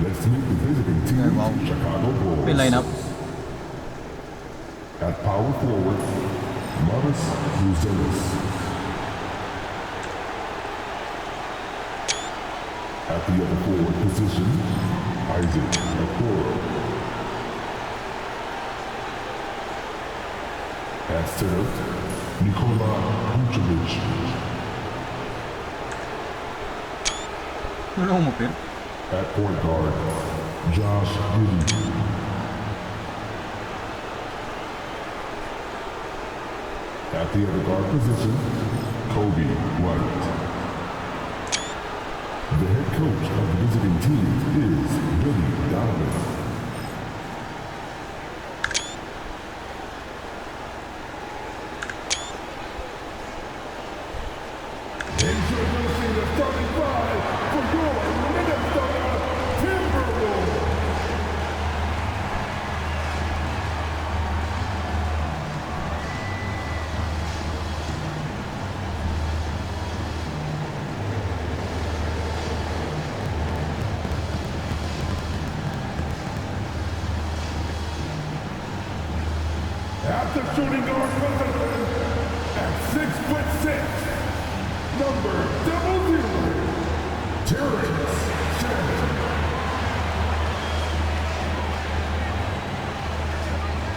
Let's meet the visiting team, wow. Chicago เป็น Bulls. ไรนะ At power forward, Mirage. At the other forward position, Isaac Okoro. At center, Nikola Vucevic. ไม่รู้มาเป็น At point guard, Josh Giddey. At the other guard position, Kobe White. The head coach of the visiting team is Billy Donovan. Introducing the starting five for your Minnesota Timberwolves. At the shooting guard position, at 6'6", number 00, Terrence Shannon.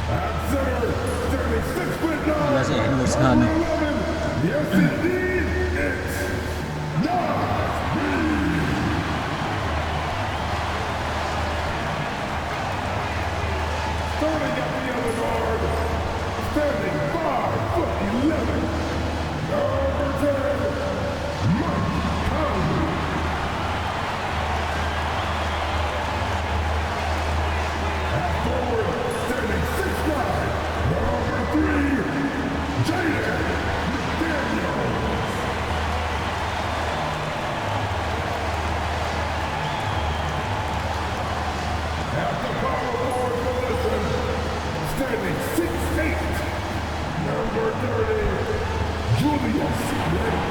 At center, standing 6'9", Wala si Edwards na number ano. 11, yes indeed, it's Nas Reed. Starting at the other guard, standing 5'11", number 10, Mike Conley. At forward, standing 6'9", number 3, Jaden McDaniels. At the power forward position, standing 6'8", number 30, Julius Randle.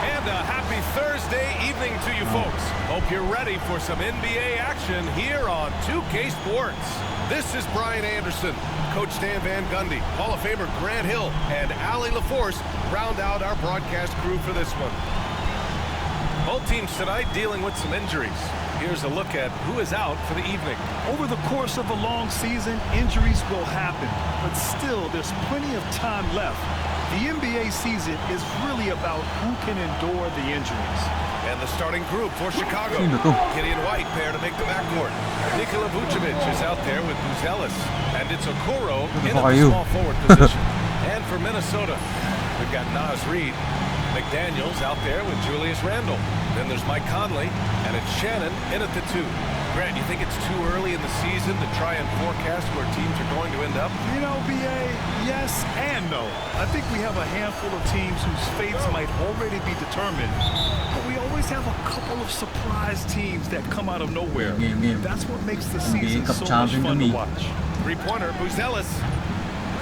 And a happy Thursday evening to you folks. Hope you're ready for some NBA action here on 2K Sports. This is Brian Anderson. Coach Stan Van Gundy, Hall of Famer Grant Hill, and Allie LaForce round out our broadcast crew for this one. Both teams tonight dealing with some injuries. Here's a look at who is out for the evening. Over the course of a long season, injuries will happen, but still, there's plenty of time left. The NBA season is really about who can endure the injuries. And the starting group for Chicago. Sino to? Gideon White pair to make the backcourt. Nikola Vucevic is out there with Buzelis. And it's Okoro in fuck at are the you? small forward position. And for Minnesota, we've got Nas Reed. McDaniels out there with Julius Randle. Then there's Mike Conley, and it's Shannon in at the 2. Grant, you think it's too early in the season to try and forecast where teams are going to end up? You know, BA, yes and no. I think we have a handful of teams whose fates might already be determined, but we always have a couple of surprise teams that come out of nowhere. Game. That's what makes the NBA season Cup so much champion fun to to me. watch. Three-pointer, Buzelis.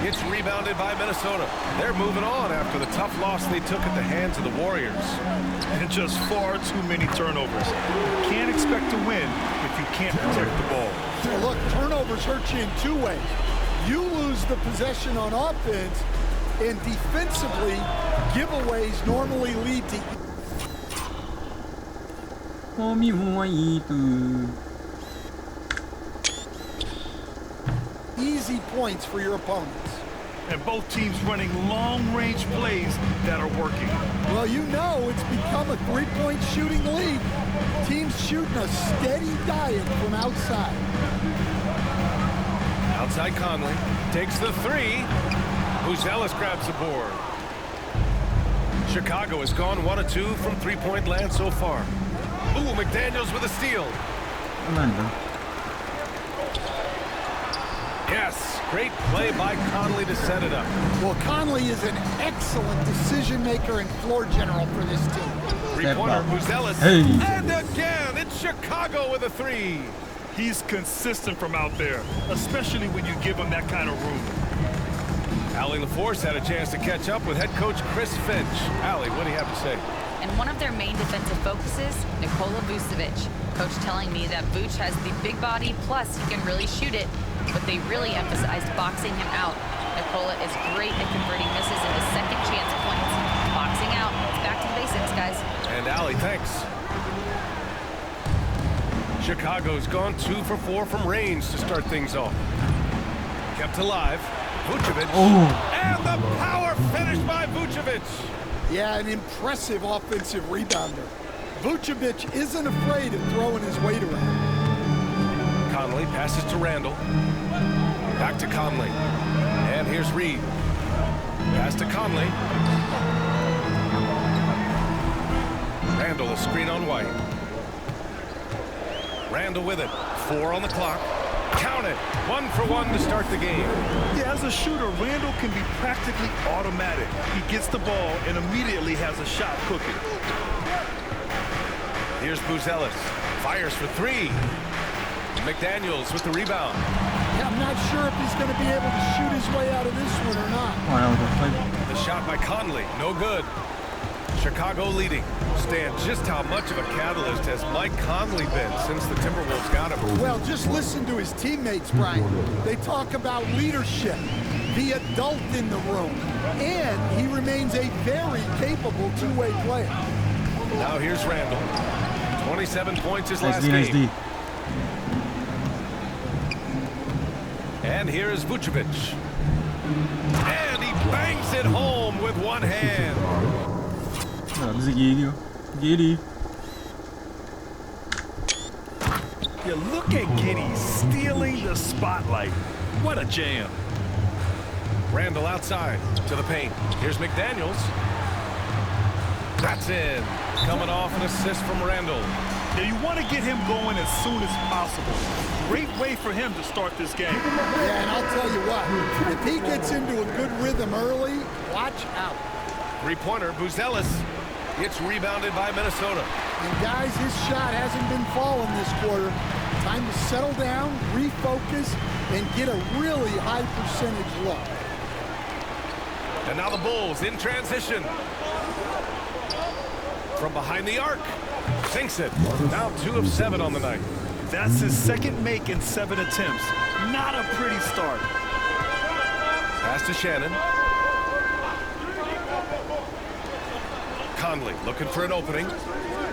It's rebounded by Minnesota. They're moving on after the tough loss they took at the hands of the Warriors. And just far too many turnovers. You can't expect to win if you can't protect the ball. Well, look, turnovers hurt you in two ways. You lose the possession on offense, and defensively, giveaways normally lead to easy points for your opponents. And both teams running long-range plays that are working. Well, you know it's become a three-point shooting league. Teams shooting a steady diet from outside. Outside Conley takes the 3. Buzelis grabs the board. Chicago has gone 1 of 2 from three-point land so far. Ooh, McDaniels with a steal. Yes, great play by Conley to set it up. Well, Conley is an excellent decision maker and floor general for this team. Three-pointer, Buzelis. Hey. And again, it's Chicago with a 3. He's consistent from out there, especially when you give him that kind of room. Allie LaForce had a chance to catch up with head coach Chris Finch. Allie, what do you have to say? And one of their main defensive focuses, Nikola Vucevic. Coach telling me that Vuce has the big body, plus he can really shoot it, but they really emphasized boxing him out. Nikola is great at converting misses into second chance points. Boxing out. It's back to the basics, guys. And Allie, thanks. Chicago's gone 2 for 4 from range to start things off. Kept alive. Vucevic. And the power finish by Vucevic. Yeah, an impressive offensive rebounder. Vucevic isn't afraid of throwing his weight around. Conley passes to Randall. Back to Conley. And here's Reed. Pass to Conley. Randall, a screen on White. Randall with it. 4 on the clock. Count it. 1 for 1 to start the game. Yeah, as a shooter, Randall can be practically automatic. He gets the ball and immediately has a shot cooking. Here's Buzelis. Fires for 3. McDaniels with the rebound. Yeah, I'm not sure if he's going to be able to shoot his way out of this one or not. The shot by Conley. No good. Chicago leading. Stan, just how much of a catalyst has Mike Conley been since the Timberwolves got him? Well, just listen to his teammates, Brian. They talk about leadership, the adult in the room, and he remains a very capable two-way player. Now here's Randall. 27 points his last game. And here is Vucevic. And he bangs it home with one hand. Yeah, look at Giddey stealing the spotlight. What a jam. Randall outside to the paint. Here's McDaniels. That's in. Coming off an assist from Randall. Now you want to get him going as soon as possible. Great way for him to start this game. Yeah, and I'll tell you what, if he gets into a good rhythm early, watch out. Three-pointer, Buzelis. It's rebounded by Minnesota. And guys, his shot hasn't been falling this quarter. Time to settle down, refocus, and get a really high percentage look. And now the Bulls in transition. From behind the arc. Sinks it. Now 2 of 7 on the night. That's his second make in 7 attempts. Not a pretty start. Pass to Shannon. Conley looking for an opening.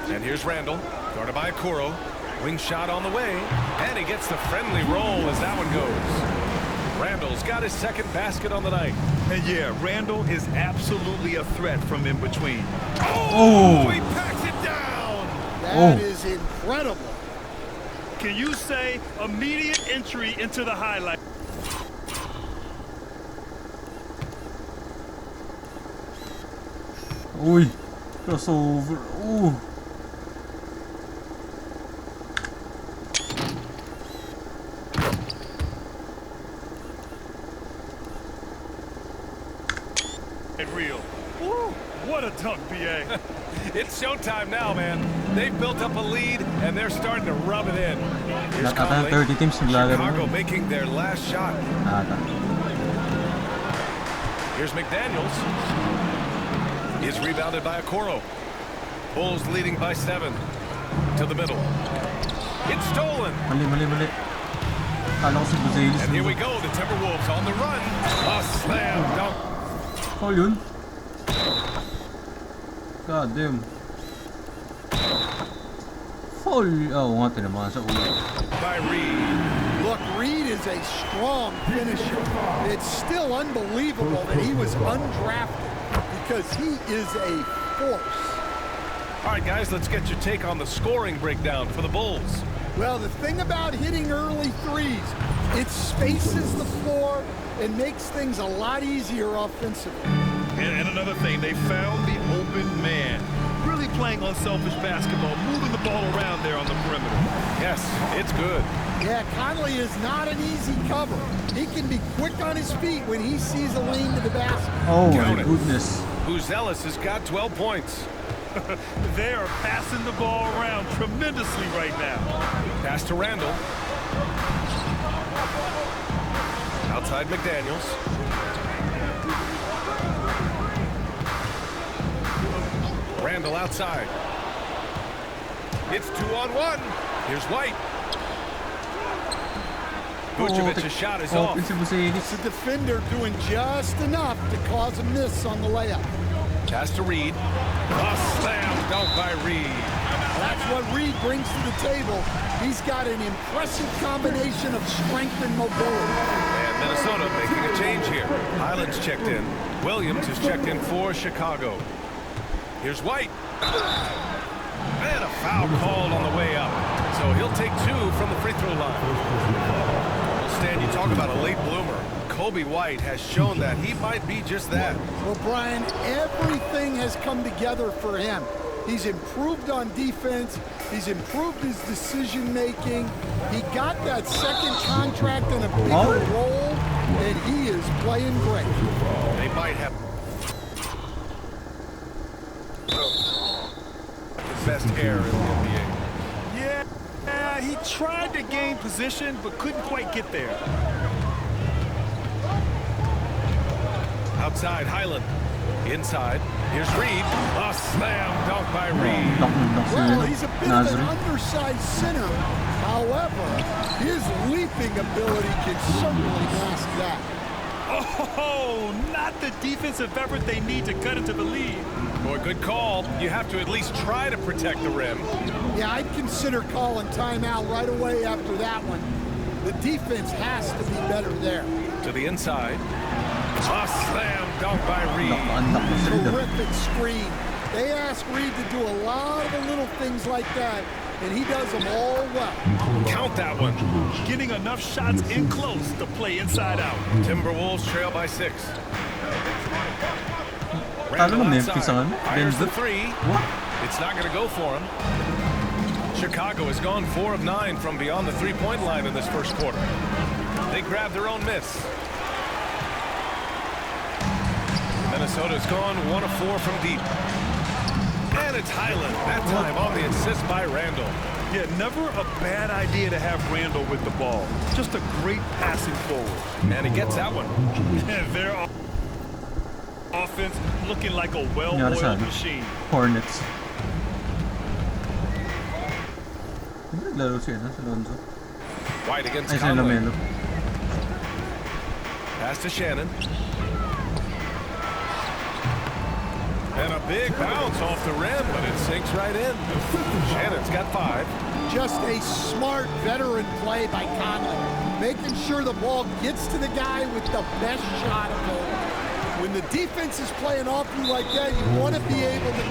And here's Randall. Guarded by Okoro. Wing shot on the way. And he gets the friendly roll as that one goes. Randall's got his second basket on the night. And yeah, Randall is absolutely a threat from in between. Oh! He packs it down! That is incredible. Can you say immediate entry into the highlight? Ui, crossover. Real. Woo, what a dunk, BA. It's showtime now, man. They've built up a lead, and they're starting to rub it in. Here's Conley. 30 teams Chicago making their last shot. Here's McDaniels. Is rebounded by Okoro. Bulls leading by 7. To the middle. It's stolen. Mali. Kala ko si Buzelis. And here we go. The Timberwolves on the run. A slam dunk. Foul yun. God damn. Foul. Oh, nga tinamaan sa ulo. By Reed. Look, Reed is a strong finisher. It's still unbelievable that he was undrafted because he is a force. All right, guys, let's get your take on the scoring breakdown for the Bulls. Well, the thing about hitting early threes, it spaces the floor and makes things a lot easier offensively. And another thing, they found the open man. Really playing unselfish basketball, moving the ball around there on the perimeter. Yes, it's good. Yeah, Conley is not an easy cover. He can be quick on his feet when he sees a lane to the basket. Oh Count my it. goodness. Buzelis has got 12 points. They are passing the ball around tremendously right now. Pass to Randall. Outside McDaniels. Randall outside. It's 2-on-1. Here's White. Vucevic's shot is off. Open si Buzelis. The defender doing just enough to cause a miss on the layup. Pass to Reed. A slam dunk by Reed. That's what Reed brings to the table. He's got an impressive combination of strength and mobility. And Minnesota making a change here. Highland's checked in. Williams is checked in for Chicago. Here's White. And a foul called on the way up. So he'll take 2 from the free throw line. Well, Stan, you talk about a late bloomer. Kobe White has shown that he might be just that. Well, Brian, everything has come together for him. He's improved on defense. He's improved his decision-making. He got that second contract in a bigger role, and he is playing great. They might have the best air in the NBA. Yeah, he tried to gain position, but couldn't quite get there. Outside, Highland. Inside, here's Reed. A slam dunk by Reed. Well, he's a bit of an undersized center. However, his leaping ability can certainly mask that. Oh, not the defensive effort they need to cut into the lead. Boy, good call. You have to at least try to protect the rim. Yeah, I'd consider calling timeout right away after that one. The defense has to be better there. To the inside. A slam dunk by Reed. Terrific screen. They ask Reed to do a lot of the little things like that, and he does them all well. Count that one. Getting enough shots in close to play inside out. Timberwolves trail by 6. Talo Randall ng Memphis outside. ang Fires the Denver. 3. It's not going to go for him. Chicago has gone 4 of 9 from beyond the three-point line in this first quarter. They grab their own miss. Minnesota's gone 1 of 4 from deep. And it's Highland, that time on the assist by Randall. Yeah, never a bad idea to have Randall with the ball. Just a great passing forward. And he gets that one. And their offense looking like a well-oiled machine. Hornets. Naglaro siya na sa Lonzo. White against Ay, sa Conley. Lamelo. Pass to Shannon. And a big bounce off the rim, but it sinks right in. Shannon's got 5. Just a smart veteran play by Conley, making sure the ball gets to the guy with the best shot available. When the defense is playing off you like that, you want to be able to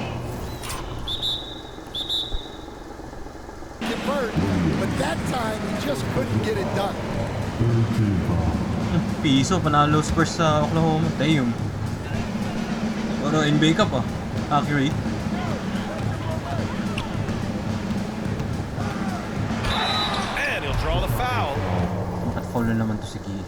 convert, but that time he just couldn't get it done. Piso, panalo Spurs sa Oklahoma. Damn. Pero NBA ka pa. Accurate. And he'll draw the foul. Naka-foul na naman to si Key.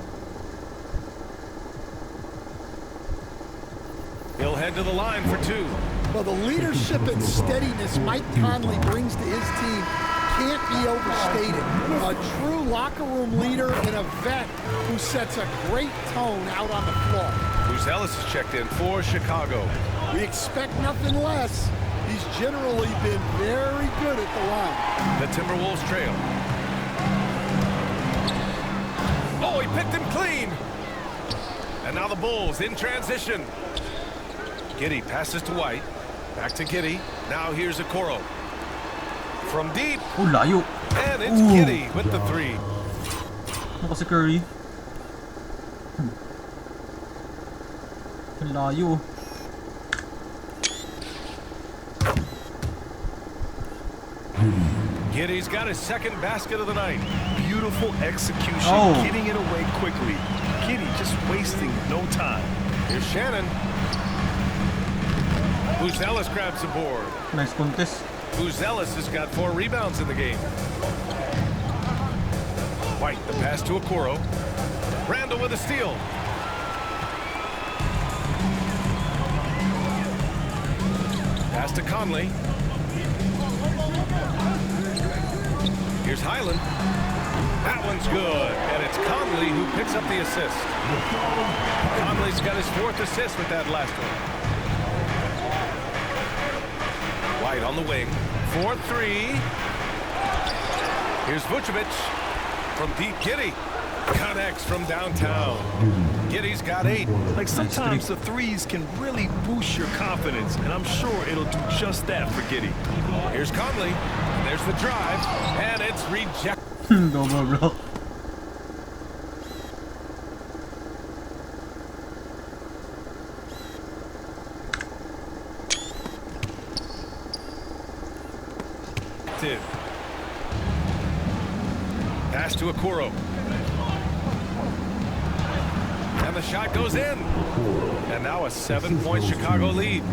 He'll head to the line for 2. Well, the leadership and steadiness Mike Conley brings to his team can't be overstated. A true locker room leader and a vet who sets a great tone out on the floor. Ellis is checked in for Chicago. We expect nothing less. He's generally been very good at the line. The Timberwolves trail. Oh, he picked him clean. And now the Bulls in transition. Giddey passes to White. Back to Giddey. Now here's Okoro. From deep. Oh, layo. And it's Giddey with the 3. Ako si Curry. Ang layo. Giddey's got his second basket of the night. Beautiful execution, Oh. getting it away quickly. Giddey just wasting no time. Here's Shannon. Ellis grabs the board. Nice contest. Ellis has got 4 rebounds in the game. White, the pass to Okoro. Randall with a steal. Pass to Conley. Here's Highland. That one's good, and it's Conley who picks up the assist. Conley's got his 4th assist with that last one. White on the wing. 4-3. Here's Vucevic from deep. Giddy connects from downtown. Giddy's got 8. Like sometimes the threes can really boost your confidence, and I'm sure it'll do just that for Giddy. Here's Conley. There's the drive, and it's rejected. Double block. Pass to Okoro. And the shot goes in. And now a 7-point Chicago lead.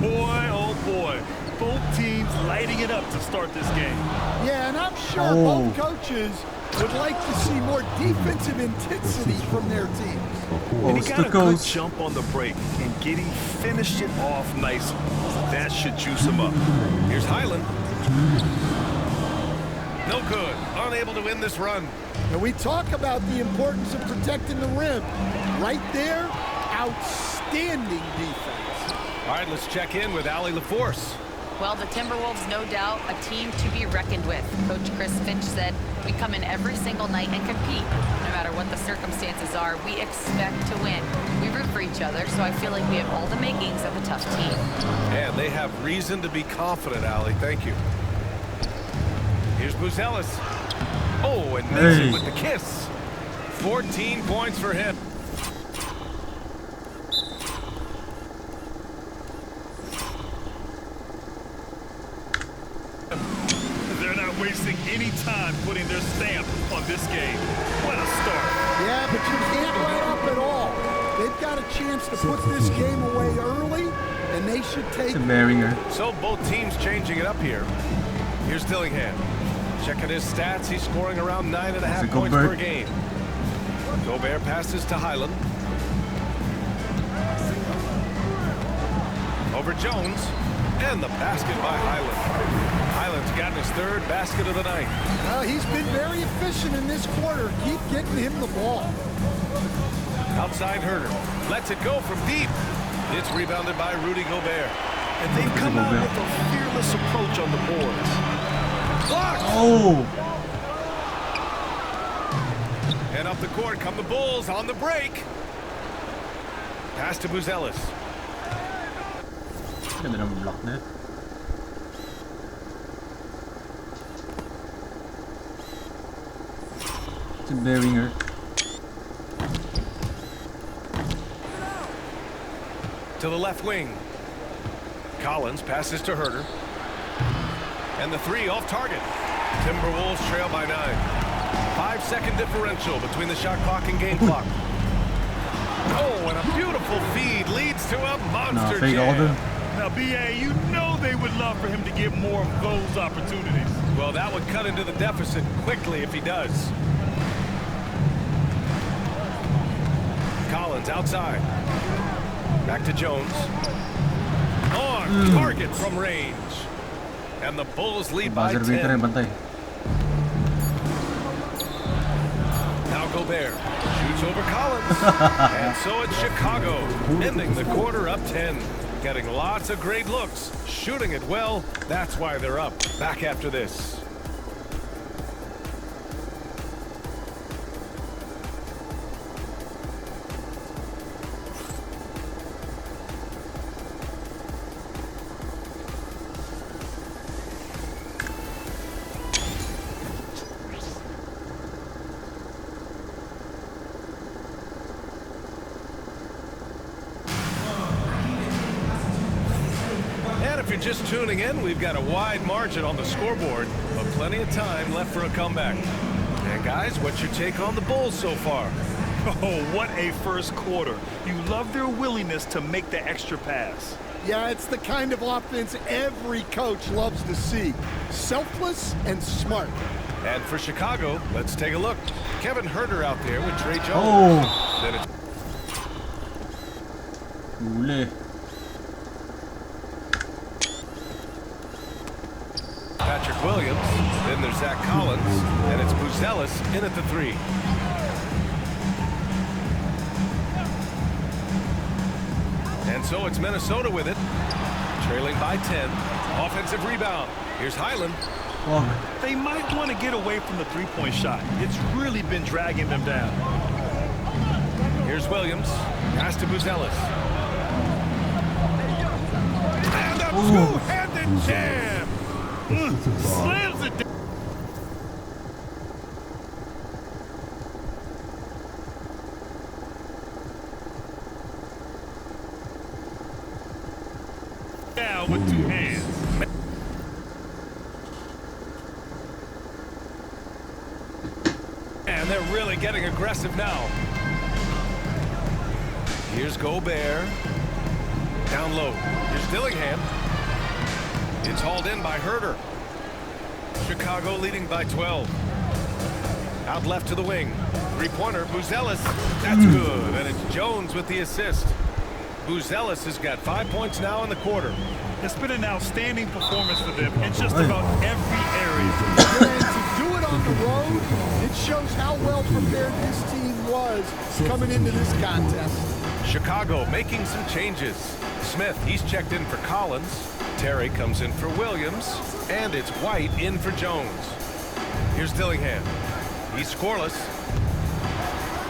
Boy, oh boy. Both teams lighting it up to start this game. Yeah, and I'm sure both coaches would like to see more defensive intensity from their teams. And he got a good jump on the break, and Giddy finished it off nicely. That should juice him up. Here's Highland. No good. Unable to win this run. And we talk about the importance of protecting the rim. Right there, outstanding defense. All right, let's check in with Allie LaForce. Well, the Timberwolves, no doubt, a team to be reckoned with. Coach Chris Finch said, we come in every single night and compete. No matter what the circumstances are, we expect to win. We root for each other, so I feel like we have all the makings of a tough team. And they have reason to be confident, Allie. Thank you. Here's Buzelis. Oh, and makes it with the kiss. 14 points for him. They're not wasting any time putting their stamp on this game. What a start. Yeah, but you can't let up at all. They've got a chance to put this game away early, and they should take it. So both teams changing it up here. Here's Dillingham. Checking his stats, he's scoring around 9.5 points per game. Gobert passes to Highland. Over Jones, and the basket by Highland. Highland's gotten his 3rd basket of the night. He's been very efficient in this quarter. Keep getting him the ball. Outside Herter, lets it go from deep. It's rebounded by Rudy Gobert. And they've come out with a fearless approach on the boards. Blocked. Oh! And up the court come the Bulls on the break. Pass to Buzelis. Ganda ng block na. It's a Beringer. To the left wing. Collins passes to Herter. And the 3 off target. Timberwolves trail by 9. 5-second differential between the shot clock and game clock. Oh, and a beautiful feed leads to a monster jam. Now, B.A., you know they would love for him to get more of those opportunities. Well, that would cut into the deficit quickly if he does. Collins outside. Back to Jones. On target from range. And the Bulls lead by 10. Now Gobert shoots over Collins. And so it's Chicago, ending the quarter up 10. Getting lots of great looks, shooting it well. That's why they're up. Back after this. If you're just tuning in, we've got a wide margin on the scoreboard, but plenty of time left for a comeback. And guys, what's your take on the Bulls so far? Oh, what a first quarter. You love their willingness to make the extra pass. Yeah, it's the kind of offense every coach loves to see. Selfless and smart. And for Chicago, let's take a look. Kevin Herter out there with Trey Jones. Oh! Then it's Ule. Patrick Williams, then there's Zach Collins, and it's Buzelis in at the 3. And so it's Minnesota with it. trailing by 10. Offensive rebound. Here's Highland. Wag. They might want to get away from the three-point shot. It's really been dragging them down. Here's Williams. Pass to Buzelis. And a two-handed jam. Slams it down. Down with two hands. And they're really getting aggressive now. Here's Gobert. Down low. Here's Dillingham. It's hauled in by Herter. Chicago leading by 12. Out left to the wing. Three-pointer, Buzelis. That's good. And it's Jones with the assist. Buzelis has got 5 points now in the quarter. It's been an outstanding performance for them in just about every area. And to do it on the road, it shows how well prepared this team was coming into this contest. Chicago making some changes. Smith, he's checked in for Collins. Terry comes in for Williams. And it's White in for Jones. Here's Dillingham. He's scoreless.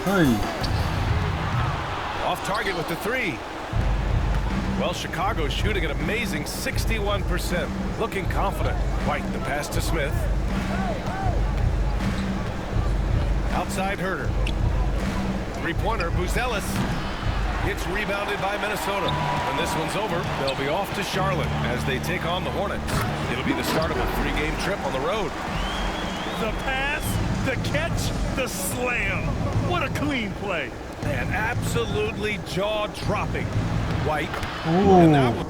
Hey. Off target with the three. Well, Chicago's shooting an amazing 61%. Looking confident. White, the pass to Smith. Outside Herter. Three-pointer, Buzelis. It's rebounded by Minnesota. When this one's over, they'll be off to Charlotte as they take on the Hornets. It'll be the start of a 3-game trip on the road. The pass, the catch, the slam. What a clean play. And absolutely jaw-dropping. White. Oh. And that one.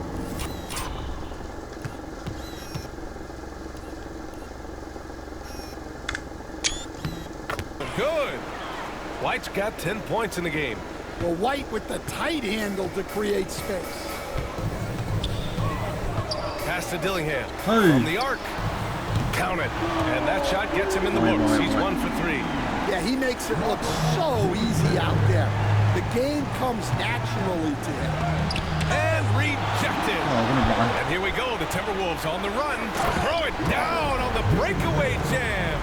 Good. White's got 10 points in the game. Well, White with the tight handle to create space. Pass to Dillingham. Hey. From the arc. Count it. And that shot gets him in the books. He's 1 for 3. Yeah, he makes it look so easy out there. The game comes naturally to him. And rejected. Oh, And here we go. The Timberwolves on the run. Throw it down on the breakaway jam.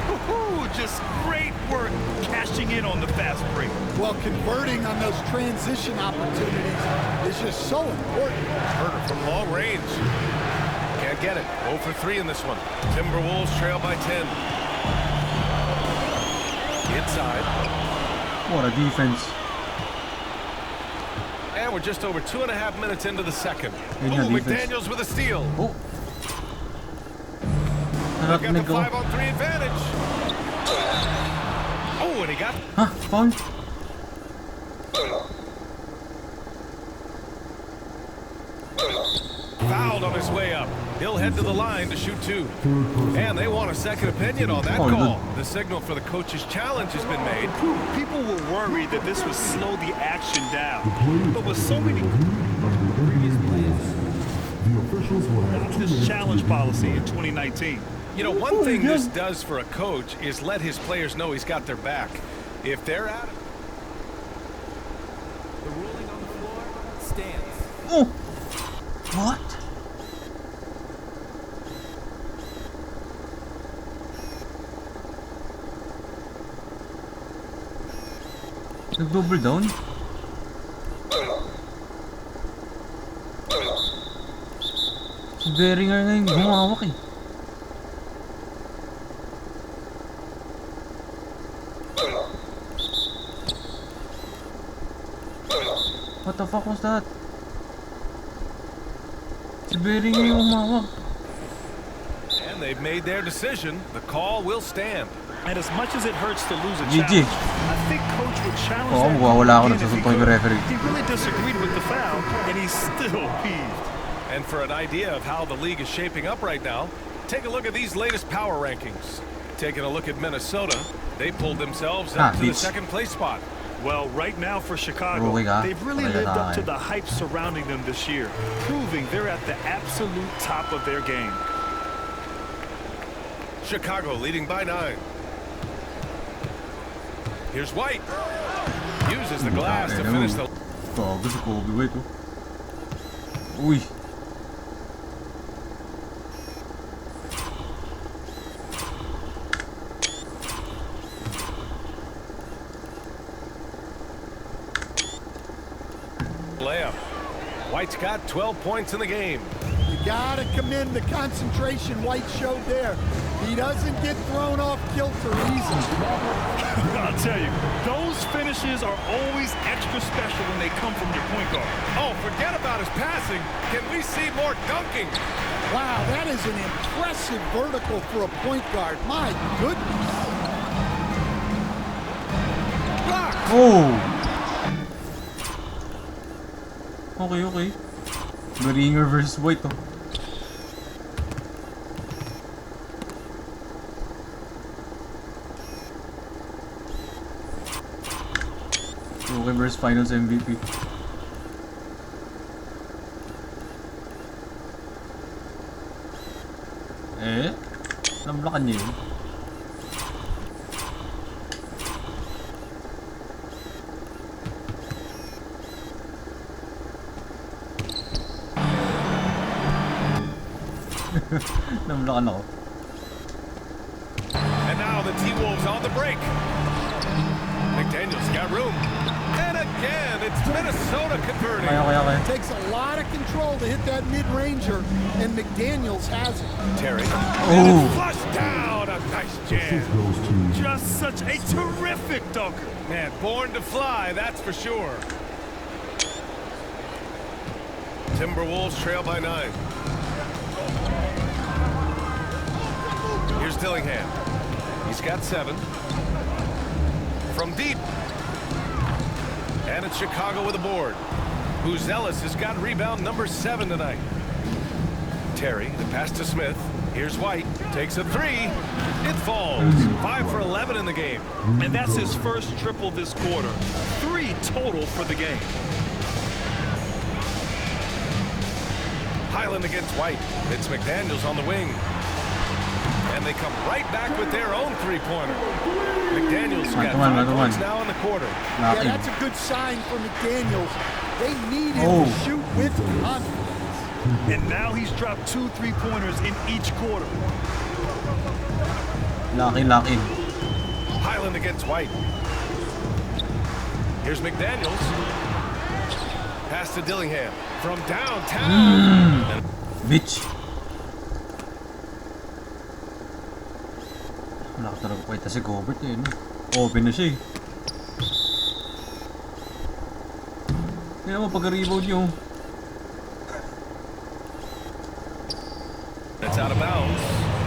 Woohoo! Just great work cashing in on the fast break. Well, converting on those transition opportunities is just so important. Herter from long range. Can't get it. 0 for 3 in this one. Timberwolves trail by 10. Inside. what a defense. And we're just over 2.5 minutes into the second. Yun nga, defense. McDaniels with a steal. Oh. Got the Narinig ako. 5-on-3 advantage. Oh, and he got... Ha? Foul? Fouled on his way up. He'll head to the line to shoot 2. And they want a second opinion on that Oh, call. The signal for the coach's challenge has been made. People were worried that this would slow the action down. But with so many The officials will have this challenge policy in 2019. You know, one thing this does for a coach is let his players know he's got their back. If they're out... The ruling on the floor stands. Oh! What? Nag-double down? Si Beringer na yung humawak eh. What the fuck was that? Si Beringer yung humawak. And they've made their decision. The call will stand. And as much as it hurts to lose a GG. challenge, I think coach would challenge Oo, that mawawala ako again if he nagsusuntok yung could. referee. He really disagreed with the foul, and he's still peeved. And for an idea of how the league is shaping up right now, take a look at these latest power rankings. Taking a look at Minnesota, they pulled themselves up to the bitch. second place spot. Well, right now for Chicago, Ruhig, ah. they've really Talaga lived up to tayo. the hype surrounding them this year, proving they're at the absolute top of their game. Chicago leading by 9. Here's White. Uses the glass to finish the... Gago si Kobe White oh. Uy. White's got 12 points in the game. You gotta commend the concentration White showed there. He doesn't get thrown off kilter easily. I'll tell you, those finishes are always extra special when they come from your point guard. Oh, forget about his passing. Can we see more dunking? Wow, that is an impressive vertical for a point guard. My goodness. Blocked. Oh! Okay. Maringer versus White, oh. Okay versus Finals MVP. Nablokan niya yun. Nablokan ako. And now the T-Wolves on the break. McDaniel's got room. And again, it's Minnesota converting. Okay. Takes a lot of control to hit that mid-ranger, and McDaniels has it. Terry. Oh. And it's flushed down. A nice jam. Goes to Just such a terrific dunker. Man, born to fly, that's for sure. Timberwolves trail by 9. Here's Dillingham. He's got 7. From deep. And it's Chicago with a board. Who's Ellis has got rebound number 7 tonight. Terry, the pass to Smith. Here's White. Takes a 3. It falls. 5 for 11 in the game. And that's his first triple this quarter. 3 total for the game. Highland against White. It's McDaniels on the wing. And they come right back with their own three-pointer. McDaniels got 5 points now in the quarter. Yeah, that's a good sign for McDaniels. They need him to shoot with confidence. And now he's dropped 2 3-pointers in each quarter. Lucky. Highland against White. Here's McDaniels. Pass to Dillingham from downtown. Bitch. Wala ka talaga kwenta si Gobert eh, no? Open na siya eh. Kaya mo pag-rebound nyo. That's out of bounds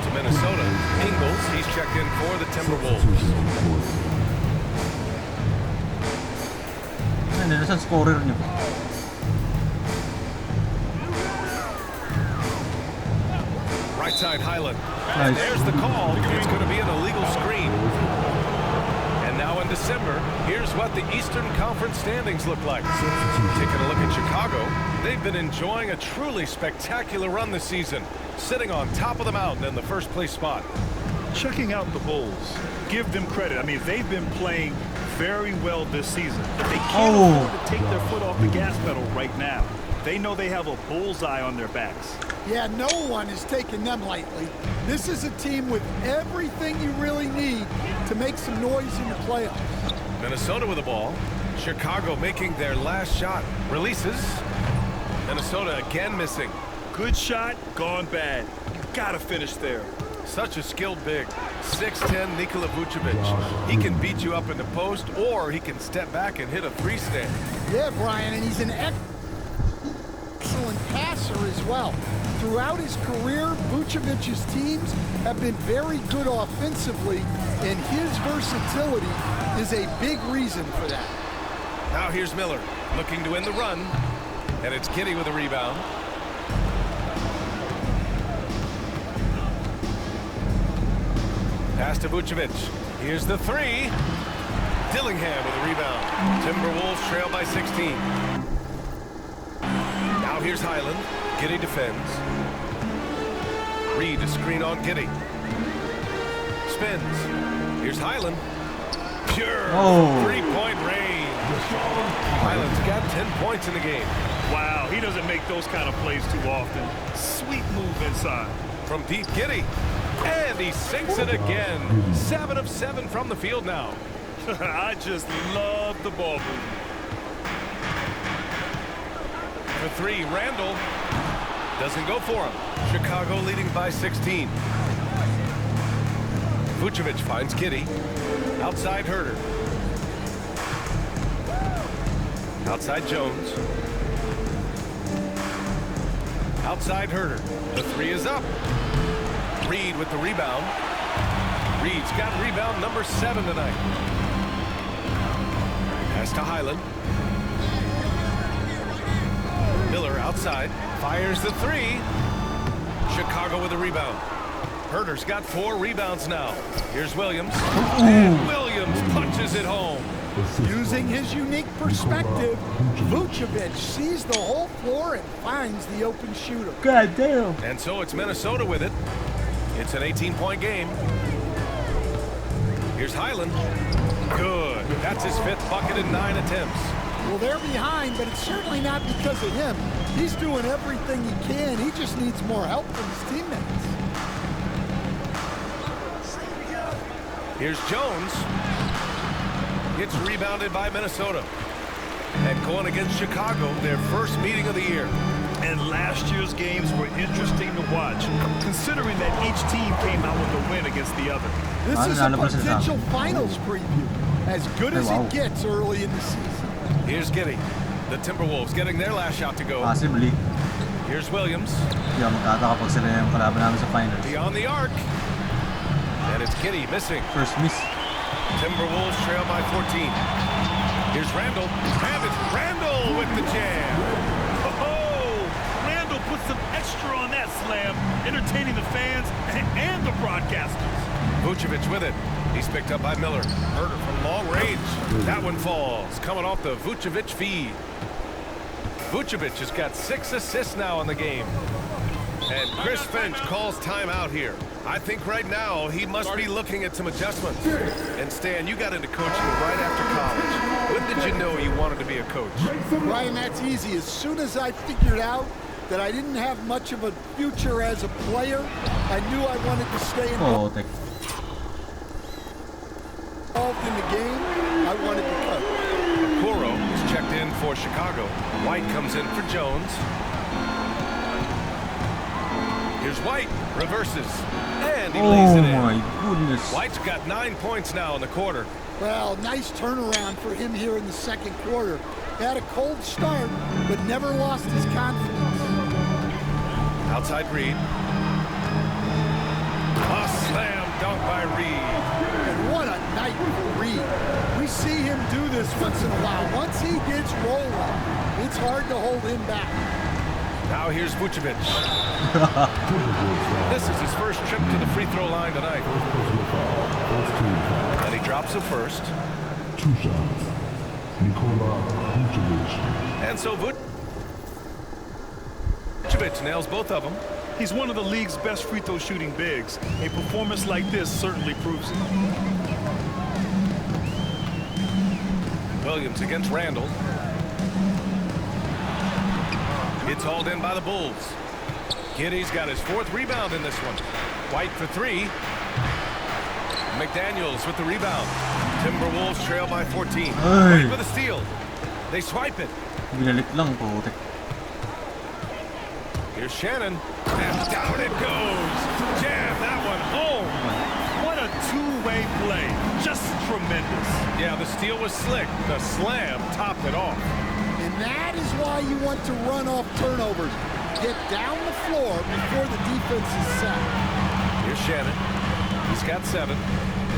to Minnesota. Ingles, he's checked in for the Timberwolves. Ano, nasan scorer nyo? Right side Highland. Nice. And there's the call. It's going to be an illegal screen. And now in December, here's what the Eastern Conference standings look like. Taking a look at Chicago, they've been enjoying a truly spectacular run this season, sitting on top of the mountain in the first place spot. Checking out the Bulls, give them credit. I mean, they've been playing very well this season. They can't afford to take their foot off the gas pedal right now. They know they have a bullseye on their backs. Yeah, no one is taking them lightly. This is a team with everything you really need to make some noise in the playoffs. Minnesota with the ball. Chicago making their last shot. Releases. Minnesota again missing. Good shot, gone bad. You gotta finish there. Such a skilled big. 6'10" Nikola Vucevic. He can beat you up in the post, or he can step back and hit a three-stand. Yeah, Brian, and he's an excellent passer as well. Throughout his career, Vucevic's teams have been very good offensively, and his versatility is a big reason for that. Now here's Miller, looking to win the run, and it's Giddey with a rebound. Pass to Vucevic. Here's the 3. Dillingham with a rebound. Timberwolves trail by 16. Now here's Highland. Giddey defends. Reed to screen on Giddey. Spins. Here's Highland. Pure 3-point range. Highland's got 10 points in the game. Wow, he doesn't make those kind of plays too often. Sweet move inside. From deep, Giddey. And he sinks it again. 7 of 7 from the field now. I just love the ball movement. for three. Randall doesn't go for him. Chicago leading by 16. Vucevic finds Giddey. Outside Herter. Outside Jones. Outside Herter. The three is up. Reed with the rebound. Reed's got rebound number 7 tonight. Pass to Highland. Miller outside. Fires the three. Chicago with the rebound. Herter's got 4 rebounds now. Here's Williams. And Williams punches it home. Using his unique perspective, Vucevic sees the whole floor and finds the open shooter. God damn. And so it's Minnesota with it. It's an 18-point game. Here's Highland. Good. That's his 5th bucket in 9 attempts. Well, they're behind, but it's certainly not because of him. He's doing everything he can. He just needs more help from his teammates. Here's Jones. It's rebounded by Minnesota. And going against Chicago, their first meeting of the year. And last year's games were interesting to watch, considering that each team came out with a win against the other. This is a potential finals preview, as good as it gets early in the season. Here's Giddey. The Timberwolves getting their last shot to go. Possibly. Here's Williams. Hindi ako magkataka pag sila yung kalaban namin sa finals. Beyond the arc. And it's Giddey missing. First miss. Timberwolves trail by 14. Here's Randall. And it's Randall with the jam. Oh, Randall put some extra on that slam, entertaining the fans and the broadcasters. Vucevic with it. He's picked up by Miller. Herter from long range. That one falls. Coming off the Vucevic feed. Vucevic has got 6 assists now in the game. And Chris Finch calls timeout here. I think right now he must be looking at some adjustments. And Stan, you got into coaching right after college. When did you know you wanted to be a coach? Brian, that's easy. As soon as I figured out that I didn't have much of a future as a player, I knew I wanted to stay involved Tek. in the game. I wanted to coach. Okoro is checked in for Chicago. White comes in for Jones. Here's White, reverses, and he lays it in. Oh my goodness. White's got 9 points now in the quarter. Well, nice turnaround for him here in the second quarter. Had a cold start, but never lost his confidence. Outside Reed. A slam dunk by Reed. And what a night for Reed. We see him do this once in a while. Once he gets rolling, it's hard to hold him back. Now here's Vucevic. This is his first trip to the free throw line tonight. And he drops the first. 2 shots. Nikola Vucevic. And so Vucevic nails both of them. He's one of the league's best free throw shooting bigs. A performance like this certainly proves it. Williams against Randall. It's hauled in by the Bulls. Giddey's got his 4th rebound in this one. White for 3. McDaniels with the rebound. Timberwolves trail by 14. White with a steal. They swipe it. Binalit lang po. Tek. Here's Shannon. And down it goes. Jam that one home. What a two-way play. Just tremendous. Yeah, the steal was slick. The slam topped it off. And that is why you want to run off turnovers. Get down the floor before the defense is set. Here's Shannon. He's got 7.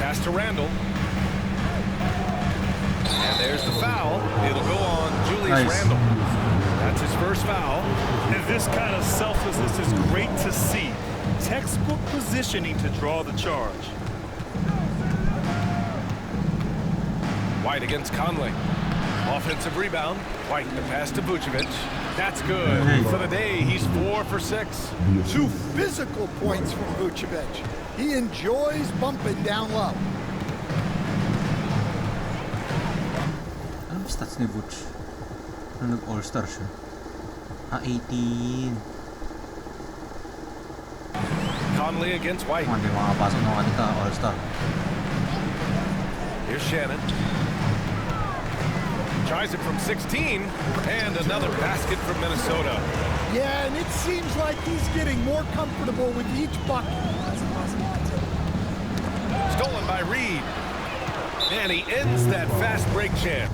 Pass to Randall. And there's the foul. It'll go on Julius Randall. That's his first foul. And this kind of selflessness is great to see. Textbook positioning to draw the charge. White against Conley. Offensive rebound. White the pass to Vucevic. That's good. For the day, he's 4 for 6. 2 physical points from Vucevic. He enjoys bumping down low. Anong stats ni Vuce? Nung nag-all-star siya? 18. Conley against White. Hindi makapasok ng kanita, all-star. Here's Shannon. Tries it from 16, and another basket from Minnesota. Yeah, and it seems like he's getting more comfortable with each bucket. Stolen by Reed. And he ends that fast break chance.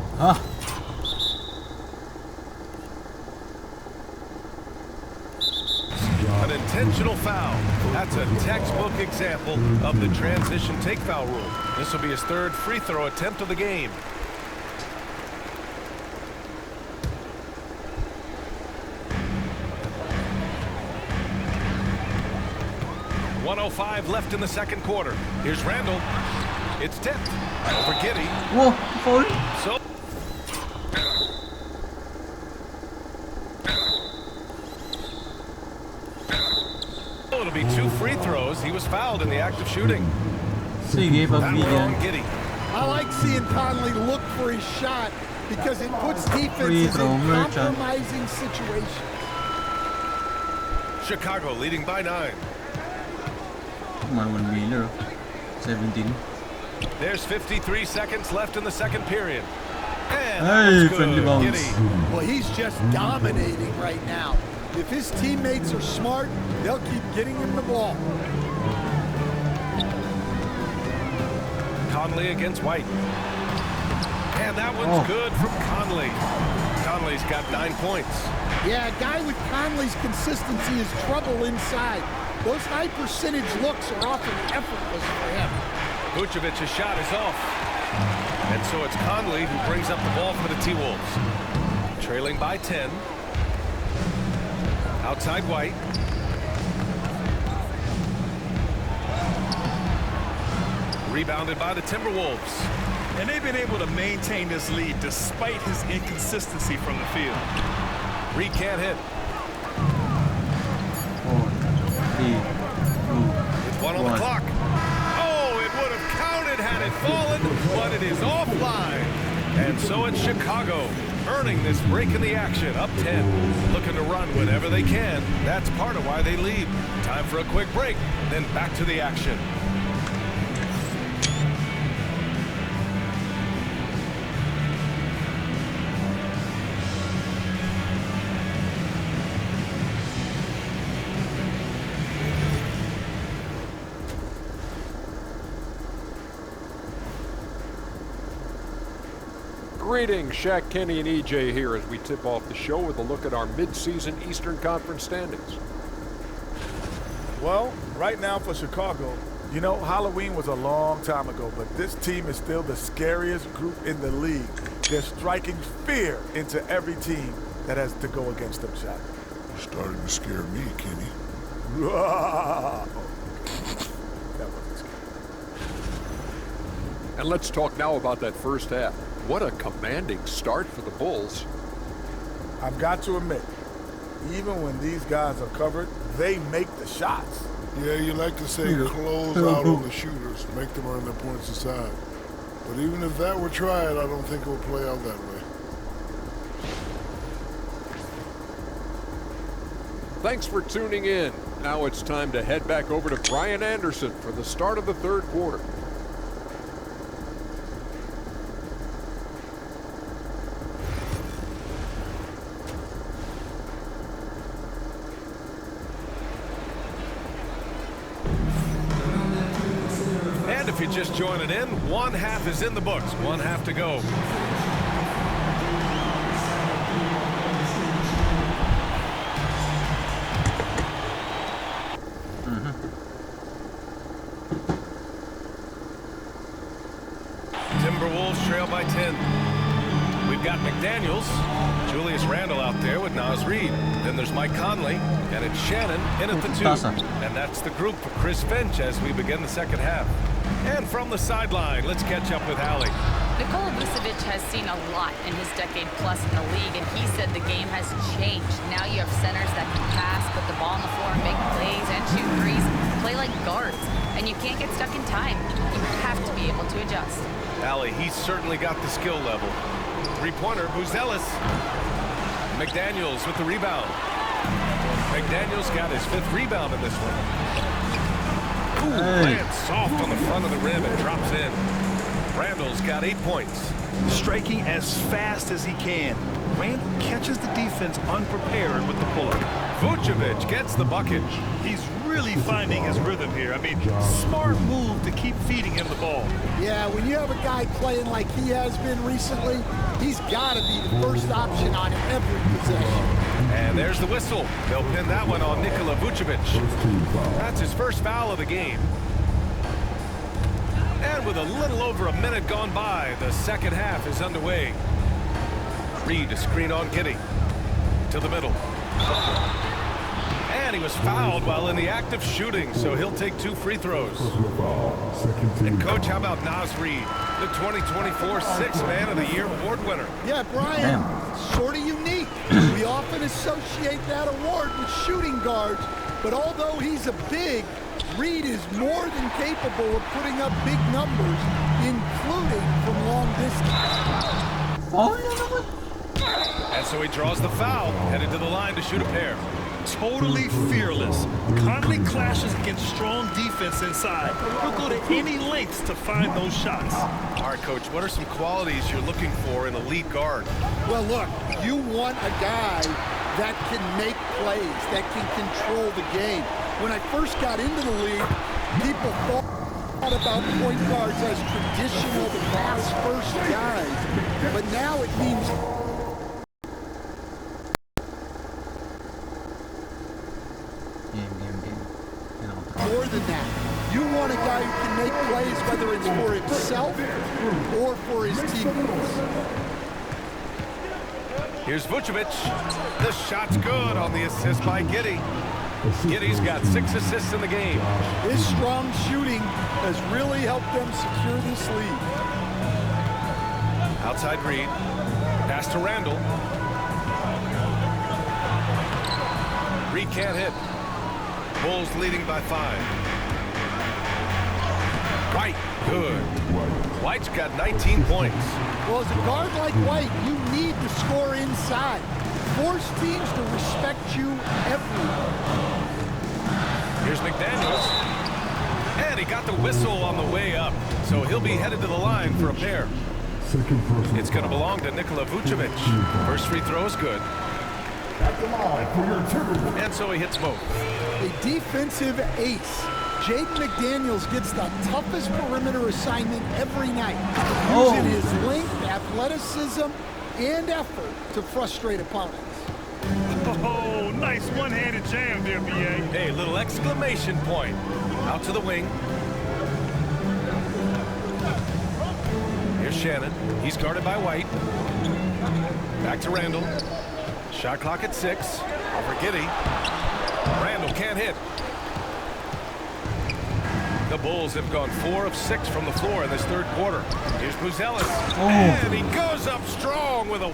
An intentional foul. That's a textbook example of the transition take foul rule. This will be his third free throw attempt of the game. .105 left in the second quarter. Here's Randall. It's tipped over Giddy. Whoa, foul. So it'll be 2 free throws. He was fouled in the act of shooting. Sige, That one on pagbigyan. Giddy. I like seeing Conley look for his shot because it puts Free defenses throw, in Merchant. compromising situations. Chicago leading by 9. Come on, 1 Wheeler. 17. There's 53 seconds left in the second period. And Hey, that's friendly good. bounce. Giddy. Well, he's just dominating right now. If his teammates are smart, they'll keep getting him the ball. Conley against White. And that one's good from Conley. Conley's got 9 points. Yeah, a guy with Conley's consistency is trouble inside. Those high percentage looks are often effortless for him. Vucevic's shot is off. And so it's Conley who brings up the ball for the T-Wolves. Trailing by 10. Outside White. Rebounded by the Timberwolves. And they've been able to maintain this lead despite his inconsistency from the field. Reed can't hit. 4, 3, 2. It's 1 on the clock. Oh, it would have counted had it fallen, but it is offline. And so it's Chicago earning this break in the action, up 10. Looking to run whenever they can. That's part of why they lead. Time for a quick break, then back to the action. Greetings, Shaq, Kenny, and EJ here as we tip off the show with a look at our mid-season Eastern Conference standings. Well, right now for Chicago, you know, Halloween was a long time ago, but this team is still the scariest group in the league. They're striking fear into every team that has to go against them, Shaq. You're starting to scare me, Kenny. That wasn't scary. And let's talk now about that first half. What a commanding start for the Bulls. I've got to admit, even when these guys are covered, they make the shots. Yeah, you like to say close out on the shooters, make them earn their points aside. But even if that were tried, I don't think it will play out that way. Thanks for tuning in. Now it's time to head back over to Brian Anderson for the start of the third quarter. And if you're just joining in, one half is in the books, one half to go. Timberwolves trail by 10. We've got McDaniels, Julius Randle out there with Naz Reid. Then there's Mike Conley, and it's Shannon in at the 2. And that's the group for Chris Finch as we begin the second half. And from the sideline, let's catch up with Allie. Nikola Vucevic has seen a lot in his decade plus in the league, and he said the game has changed. Now you have centers that can pass, put the ball on the floor, make plays, and shoot threes, play like guards. And you can't get stuck in time. You have to be able to adjust. Allie, he's certainly got the skill level. Three-pointer, Buzelis. McDaniels with the rebound. McDaniels got his 5th rebound in this one. Ooh, lands soft on the front of the rim and drops in. Randall's got 8 points. striking as fast as he can. Randall catches the defense unprepared with the pull-up. Vucevic gets the bucket. He's really finding his rhythm here. I mean, smart move to keep feeding him the ball. Yeah, when you have a guy playing like he has been recently, he's got to be the first option on every possession. And there's the whistle. They'll pin that one on Nikola Vucevic. That's his first foul of the game. And with a little over a minute gone by, the second half is underway. Reed to screen on Giddey. To the middle. And he was fouled while in the act of shooting, so he'll take 2 free throws. And coach, how about Naz Reid, the 2024 Sixth Man of the Year award winner? Yeah, Brian, sort of unique. We often associate that award with shooting guards, but although he's a big, Reed is more than capable of putting up big numbers, including from long distance. And so he draws the foul, headed to the line to shoot a pair. Totally fearless. Conley clashes against strong defense inside. He'll go to any lengths to find those shots. All right, Coach, what are some qualities you're looking for in a lead guard? Well, look, you want a guy that can make plays, that can control the game. When I first got into the league, people thought about point guards as traditional pass-first guys, but now it means more than that. You want a guy who can make plays, whether it's for himself or for his teammates. Here's Vucevic. The shot's good on the assist by Giddey. Giddey's got 6 assists in the game. His strong shooting has really helped them secure this lead. Outside Reed. Pass to Randall. Reed can't hit. Bulls leading by 5. White, good. White's got 19 points. Well, as a guard like White, you need to score inside. Force teams to respect you everywhere. Here's McDaniels. And he got the whistle on the way up, so he'll be headed to the line for a pair. It's going to belong to Nikola Vucevic. First free throw is good. And so he hits both. A defensive ace. Jaden McDaniels gets the toughest perimeter assignment every night, using his length, athleticism, and effort to frustrate opponents. Oh, nice one-handed jam there, B.A. Hey, little exclamation point. Out to the wing. Here's Shannon. He's guarded by White. Back to Randall. Shot clock at 6. Over Giddey. Randall can't hit. The Bulls have gone 4 of 6 from the floor in this third quarter. Here's Buzelis. And he goes up strong with a...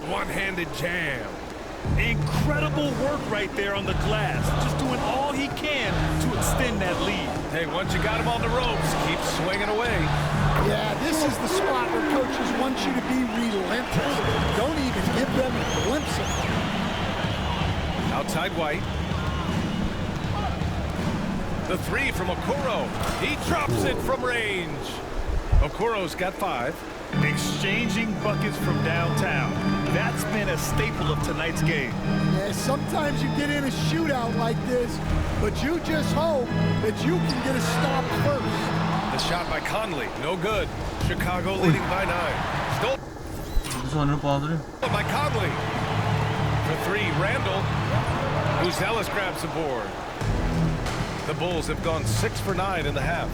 one-handed jam. Incredible work right there on the glass. Just doing all he can to extend that lead. Hey, once you got him on the ropes, keep swinging away. Yeah, this is the spot where coaches want you to be relentless. Don't even give them a glimpse of it. Outside White. The 3 from Okoro. He drops it from range. Okoro's got 5. Exchanging buckets from downtown. That's been a staple of tonight's game. Yeah, sometimes you get in a shootout like this, but you just hope that you can get a stop first. The shot by Conley, no good. Chicago leading by 9. Stolen by Conley. For 3, Randall. Buzelis grabs the board. The Bulls have gone 6 for 9 in the half.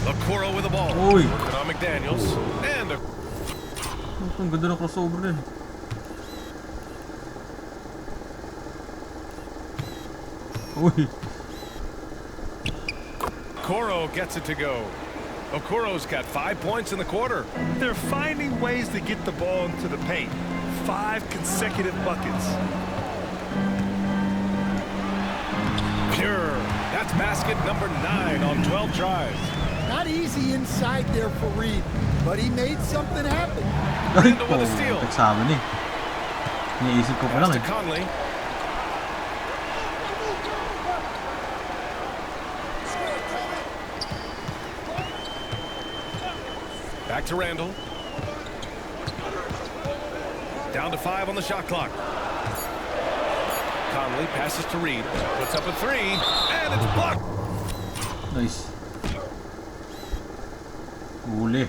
Okoro with the ball. Working on McDaniels. And a... Ang ganda ng crossover din. Okoro gets it to go. Okoro's got 5 points in the quarter. They're finding ways to get the ball into the paint. 5 consecutive buckets. Pure. That's basket number 9 on 12 tries. Not easy inside there for Reed, but he made something happen. Randall with a steal. Iniisip ko pa lang Pass to eh. Conley. Back to Randall. Down to 5 on the shot clock. Conley passes to Reed. Puts up a 3. And it's blocked. Nice. Huli.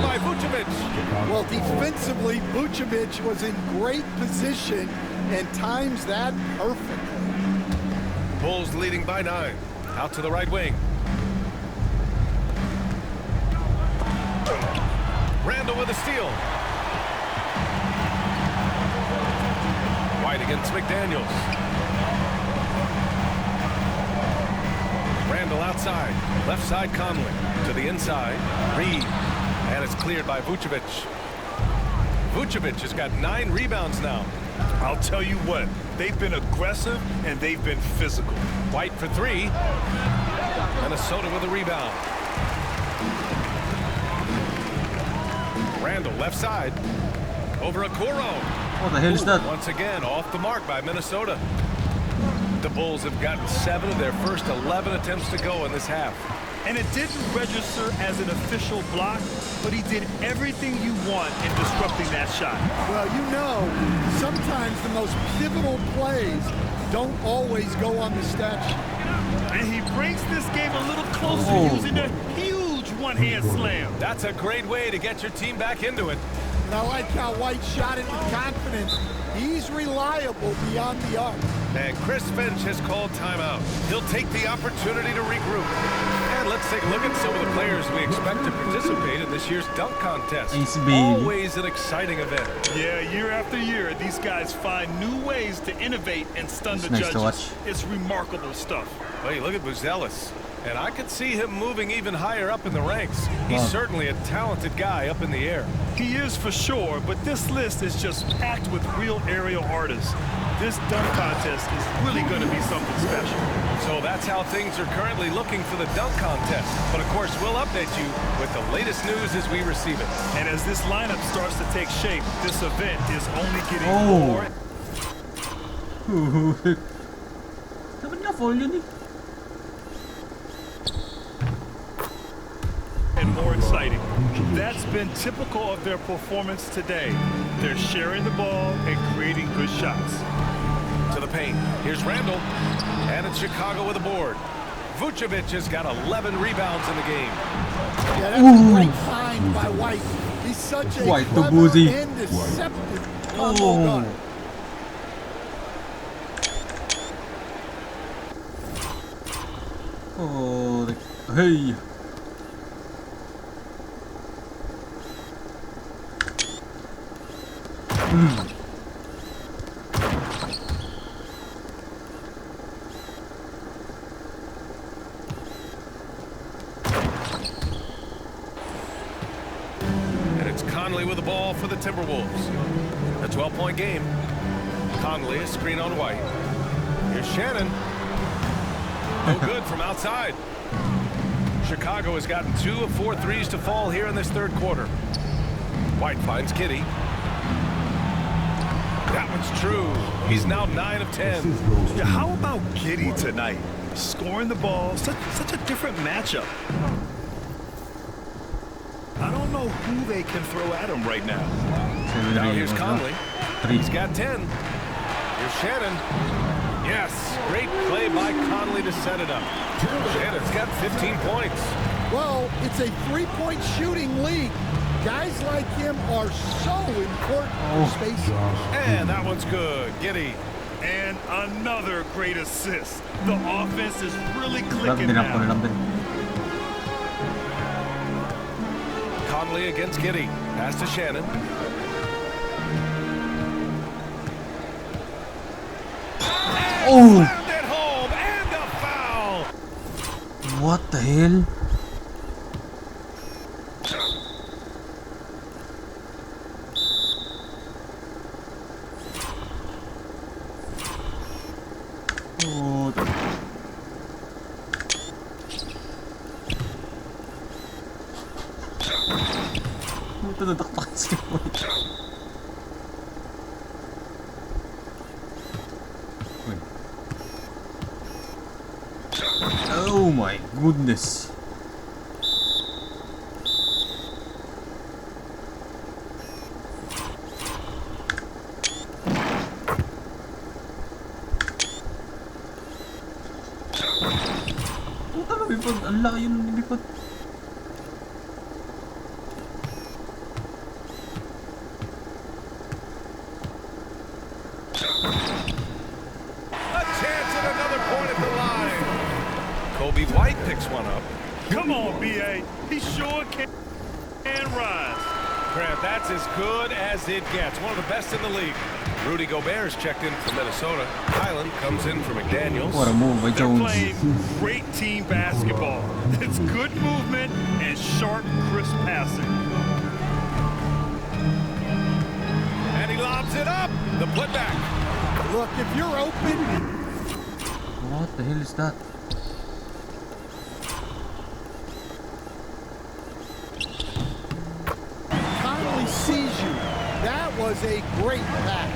By Vucevic. Well, defensively, Vucevic was in great position and times that perfectly. Bulls leading by 9. Out to the right wing. Randall with a steal. White against McDaniels. Randall outside. Left side Conley. To the inside. Reed. And it's cleared by Vucevic. Vucevic has got 9 rebounds now. I'll tell you what, they've been aggressive and they've been physical. White for 3. Minnesota with a rebound. Randall left side. Over a Okoro. What the hell is that? Once again, off the mark by Minnesota. The Bulls have gotten 7 of their first 11 attempts to go in this half. And it didn't register as an official block, but he did everything you want in disrupting that shot. Well, you know, sometimes the most pivotal plays don't always go on the stat sheet. And he brings this game a little closer using a huge one-hand slam. That's a great way to get your team back into it. And I like how White shot it with confidence. He's reliable beyond the arc. And Chris Finch has called timeout. He'll take the opportunity to regroup. And let's take a look at some of the players we expect to participate in this year's dunk contest. Always an exciting event. Yeah, year after year, these guys find new ways to innovate and stun the judges. It's remarkable stuff. Hey, look at Buzelis. And I could see him moving even higher up in the ranks. He's certainly a talented guy up in the air. He is for sure, but this list is just packed with real aerial artists. This dunk contest is really going to be something special. So that's how things are currently looking for the dunk contest. But of course, we'll update you with the latest news as we receive it. And as this lineup starts to take shape, this event is only getting more. Dapat nga fall yun eh. And more exciting. That's been typical of their performance today. They're sharing the ball and creating good shots. To the paint. Here's Randall. And it's Chicago with a board. Vucevic has got 11 rebounds in the game. Yeah, that's a great find by White. He's such a White, clever and deceptive combo guard. Oh, hey. And it's Conley with the ball for the Timberwolves. A 12-point game. Conley, a screen on White. Here's Shannon. No good from outside. Chicago has gotten 2 of 4 threes to fall here in this third quarter. White finds Kitty. That one's true. He's now 9 of 10. Yeah, how about Giddy tonight? Scoring the ball, such a different matchup. I don't know who they can throw at him right now. Now here's Conley. He's got 10. Here's Shannon. Yes, great play by Conley to set it up. Shannon's got 15 points. Well, it's a three-point shooting league. Guys like him are so important for space. And that one's good. Giddy. And another great assist. The offense is really clicking now. Conley against Giddy. Pass to Shannon. And slammed it home. And a foul. What the hell? Oh my goodness. Puta, lumipad. Ang layo ng lumipad. White picks one up. Come on, B.A. He sure can rise. Grant, that's as good as it gets. One of the best in the league. Rudy Gobert's checked in from Minnesota. Highland comes in from McDaniels. What a move by They're Jones. playing great team basketball. It's good movement and sharp, crisp passing. And he lobs it up. The putback. Look, if you're open... What the hell is that? sees you. That was a great pass.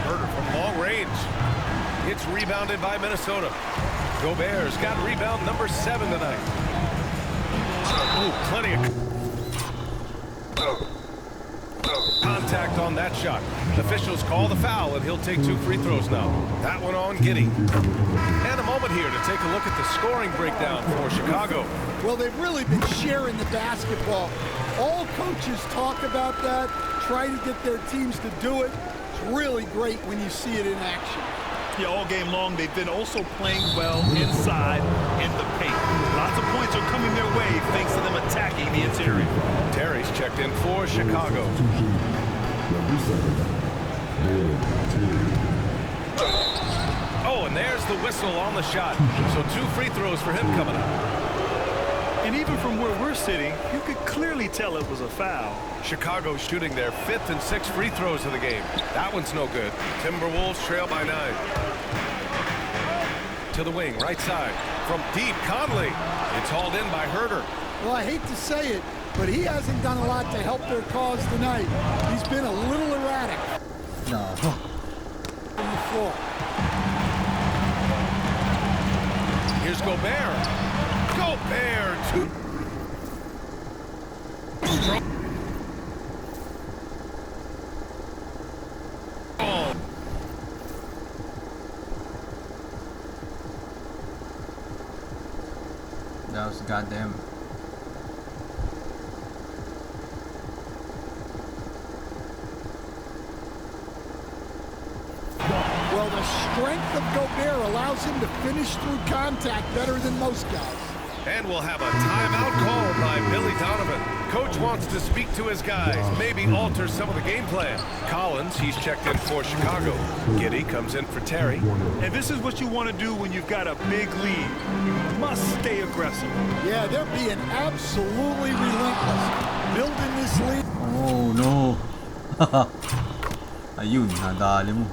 Herder from long range. It's rebounded by Minnesota. Gobert's got rebound number 7 tonight. Ooh, plenty of contact on that shot. Officials call the foul, and he'll take 2 free throws now. That one on Giddey. And a moment here to take a look at the scoring breakdown for Chicago. Well, they've really been sharing the basketball. All coaches talk about that, try to get their teams to do it. It's really great when you see it in action. Yeah, all game long, they've been also playing well inside in the paint. Lots of points are coming their way thanks to them attacking the interior. Terry's checked in for Chicago. Oh, and there's the whistle on the shot. So 2 free throws for him coming up. And even from where we're sitting, you could clearly tell it was a foul. Chicago shooting their 5th and 6th free throws of the game. That one's no good. Timberwolves trail by 9. To the wing, right side. From deep, Conley. It's hauled in by Herder. Well, I hate to say it, but he hasn't done a lot to help their cause tonight. He's been a little erratic. No. On the floor. Here's Gobert. Gobert. That was goddamn. Well, the strength of Gobert allows him to finish through contact better than most guys. And we'll have a timeout called by Billy Donovan. Coach wants to speak to his guys, maybe alter some of the game plan. Collins, he's checked in for Chicago. Giddey comes in for Terry. And this is what you want to do when you've got a big lead. You must stay aggressive. Yeah, they're being absolutely relentless. Building this lead. Oh no. Ayun, nadali mo.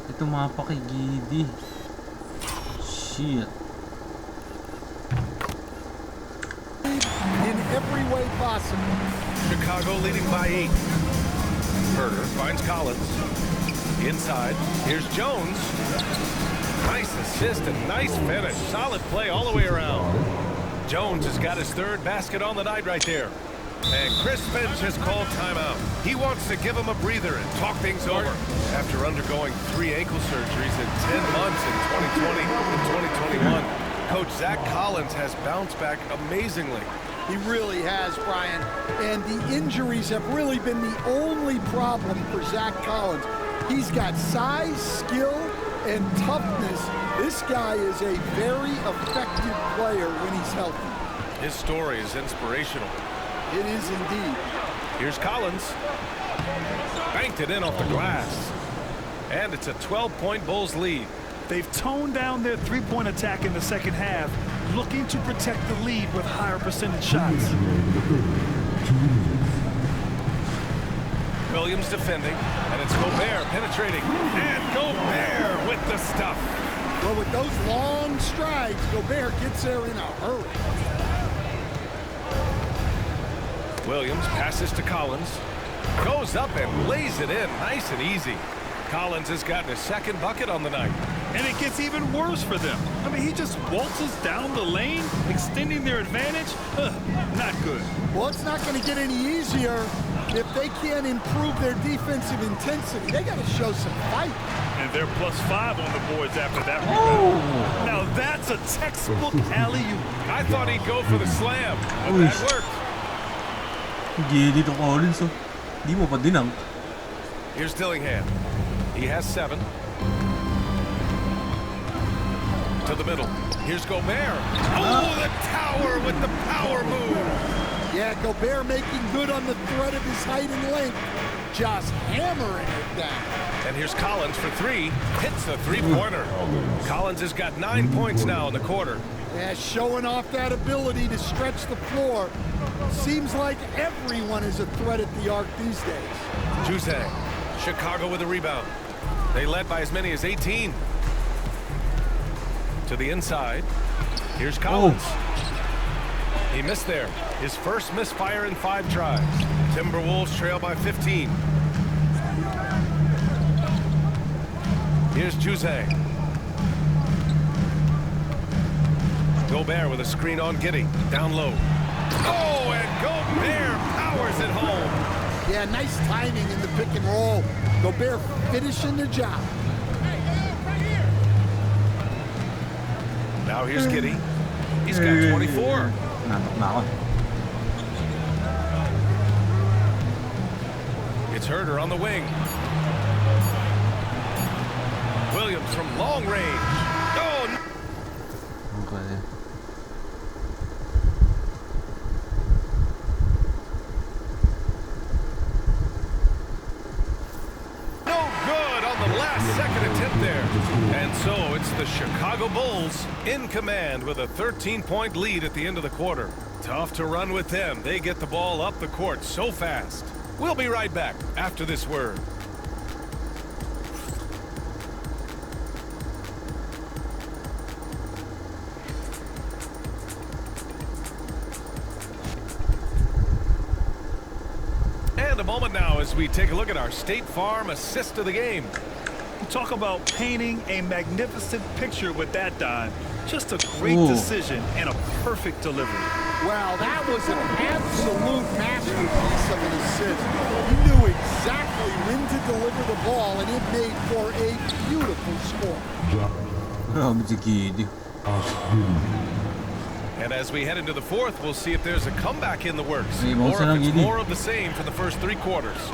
Ito mga pakigidi. Shit. In every way possible. Chicago leading by 8. Herder finds Collins. Inside, here's Jones. Nice assist and nice finish. Solid play all the way around. Jones has got his 3rd basket on the night right there. And Chris Finch has called timeout. He wants to give him a breather and talk things over. After undergoing 3 ankle surgeries in 10 months in 2020 and 2021, Coach Zach Collins has bounced back amazingly. He really has, Brian. And the injuries have really been the only problem for Zach Collins. He's got size, skill, and toughness. This guy is a very effective player when he's healthy. His story is inspirational. It is indeed. Here's Collins. Banked it in off the glass. And it's a 12-point Bulls lead. They've toned down their three-point attack in the second half, looking to protect the lead with higher percentage shots. Williams defending, and it's Gobert penetrating. And Gobert with the stuff. Well, with those long strides, Gobert gets there in a hurry. Williams passes to Collins. Goes up and lays it in nice and easy. Collins has gotten his 2nd bucket on the night. And it gets even worse for them. I mean, he just waltzes down the lane, extending their advantage. Not good. Well, it's not going to get any easier if they can't improve their defensive intensity. They got to show some fight. And they're +5 on the boards after that rebound. Now that's a textbook alley-oop. I thought he'd go for the slam, but that worked. Gili to Collins, oh. Di mo pa dinang. Here's Dillingham. He has 7. To the middle. Here's Gobert. Oh, the tower with the power move. Yeah, Gobert making good on the threat of his height and length. Just hammering it down. And here's Collins for 3. Hits the three-pointer. Collins has got 9 points now in the quarter. Yeah, showing off that ability to stretch the floor. Seems like everyone is a threat at the arc these days. Juzang. Chicago with a rebound. They led by as many as 18. To the inside. Here's Collins. He missed there. His first misfire in 5 tries. Timberwolves trail by 15. Here's Juzang. Gobert with a screen on Giddey. Down low. Oh, and Gobert powers it home. Yeah, nice timing in the pick and roll. Gobert finishing the job. Now here's Giddey. He's got 24. It's Herter on the wing. Williams from long range. Oh! Okay. No good on the last second attempt there. And so it's the Chicago Bulls in command with a 13-point lead at the end of the quarter. Tough to run with them. They get the ball up the court so fast. We'll be right back after this word. And a moment now as we take a look at our State Farm assist of the game. Talk about painting a magnificent picture with that, Don. Just a great decision and a perfect delivery. Well, that was an absolute masterpiece of an assist. He knew exactly when to deliver the ball, and it made for a beautiful score. And as we head into the fourth, we'll see if there's a comeback in the works, or if it's more of the same for the first 3 quarters.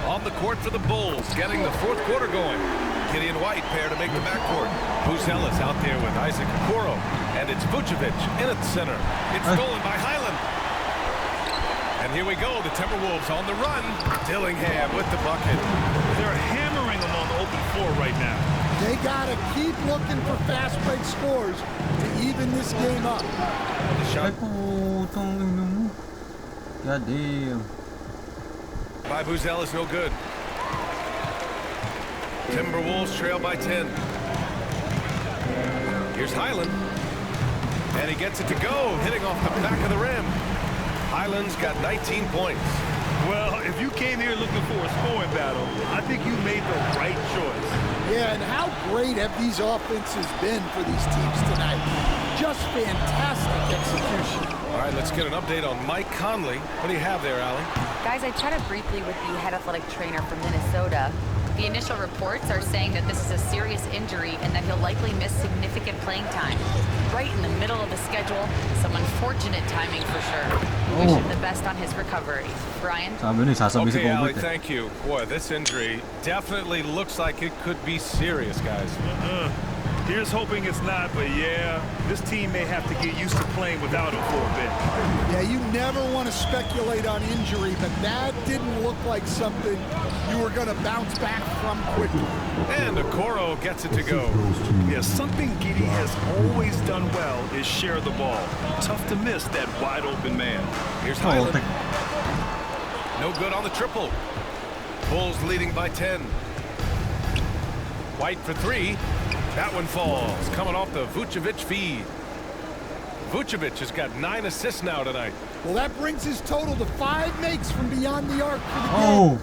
On the court for the Bulls, getting the fourth quarter going. Gideon White pair to make the backcourt. Buzelis out there with Isaac Okoro. And it's Vucevic in at the center. It's stolen by Highland. And here we go, the Timberwolves on the run. Dillingham with the bucket. They're hammering them on the open floor right now. They got to keep looking for fast break scores to even this game up. The shot God damn. by Buzelis, no good. Timberwolves trail by 10. Here's Highland. And he gets it to go, hitting off the back of the rim. Highland's got 19 points. Well, if you came here looking for a scoring battle, I think you made the right choice. Yeah, and how great have these offenses been for these teams tonight? Just fantastic execution. All right, let's get an update on Mike Conley. What do you have there, Allie? Guys, I chatted briefly with the head athletic trainer from Minnesota. The initial reports are saying that this is a serious injury and that he'll likely miss significant playing time. Right in the middle of the schedule, some unfortunate timing for sure. We wish him the best on his recovery. Brian? Okay, Allie, thank you. Boy, this injury definitely looks like it could be serious, guys. Here's hoping it's not, but yeah, this team may have to get used to playing without him for a bit. Yeah, you never want to speculate on injury, but that didn't look like something you were going to bounce back from quickly. And Okoro gets it to go. Yeah, something Giddey has always done well is share the ball. Tough to miss that wide open man. Here's Highland. No good on the triple. Bulls leading by 10. White for 3. That one falls, coming off the Vucevic feed. Vucevic has got 9 assists now tonight. Well, that brings his total to 5 makes from beyond the arc for the game.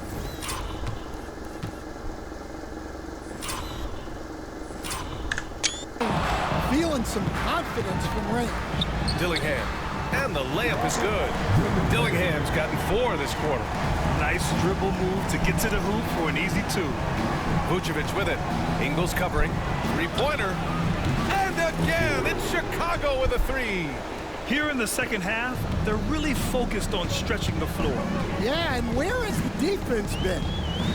feeling some confidence from range. Dillingham. And the layup is good. Dillingham's gotten 4 this quarter. Nice dribble move to get to the hoop for an easy 2. Vucevic with it. Ingles covering. Three-pointer. And again, it's Chicago with a 3. Here in the second half, they're really focused on stretching the floor. Yeah, and where has the defense been?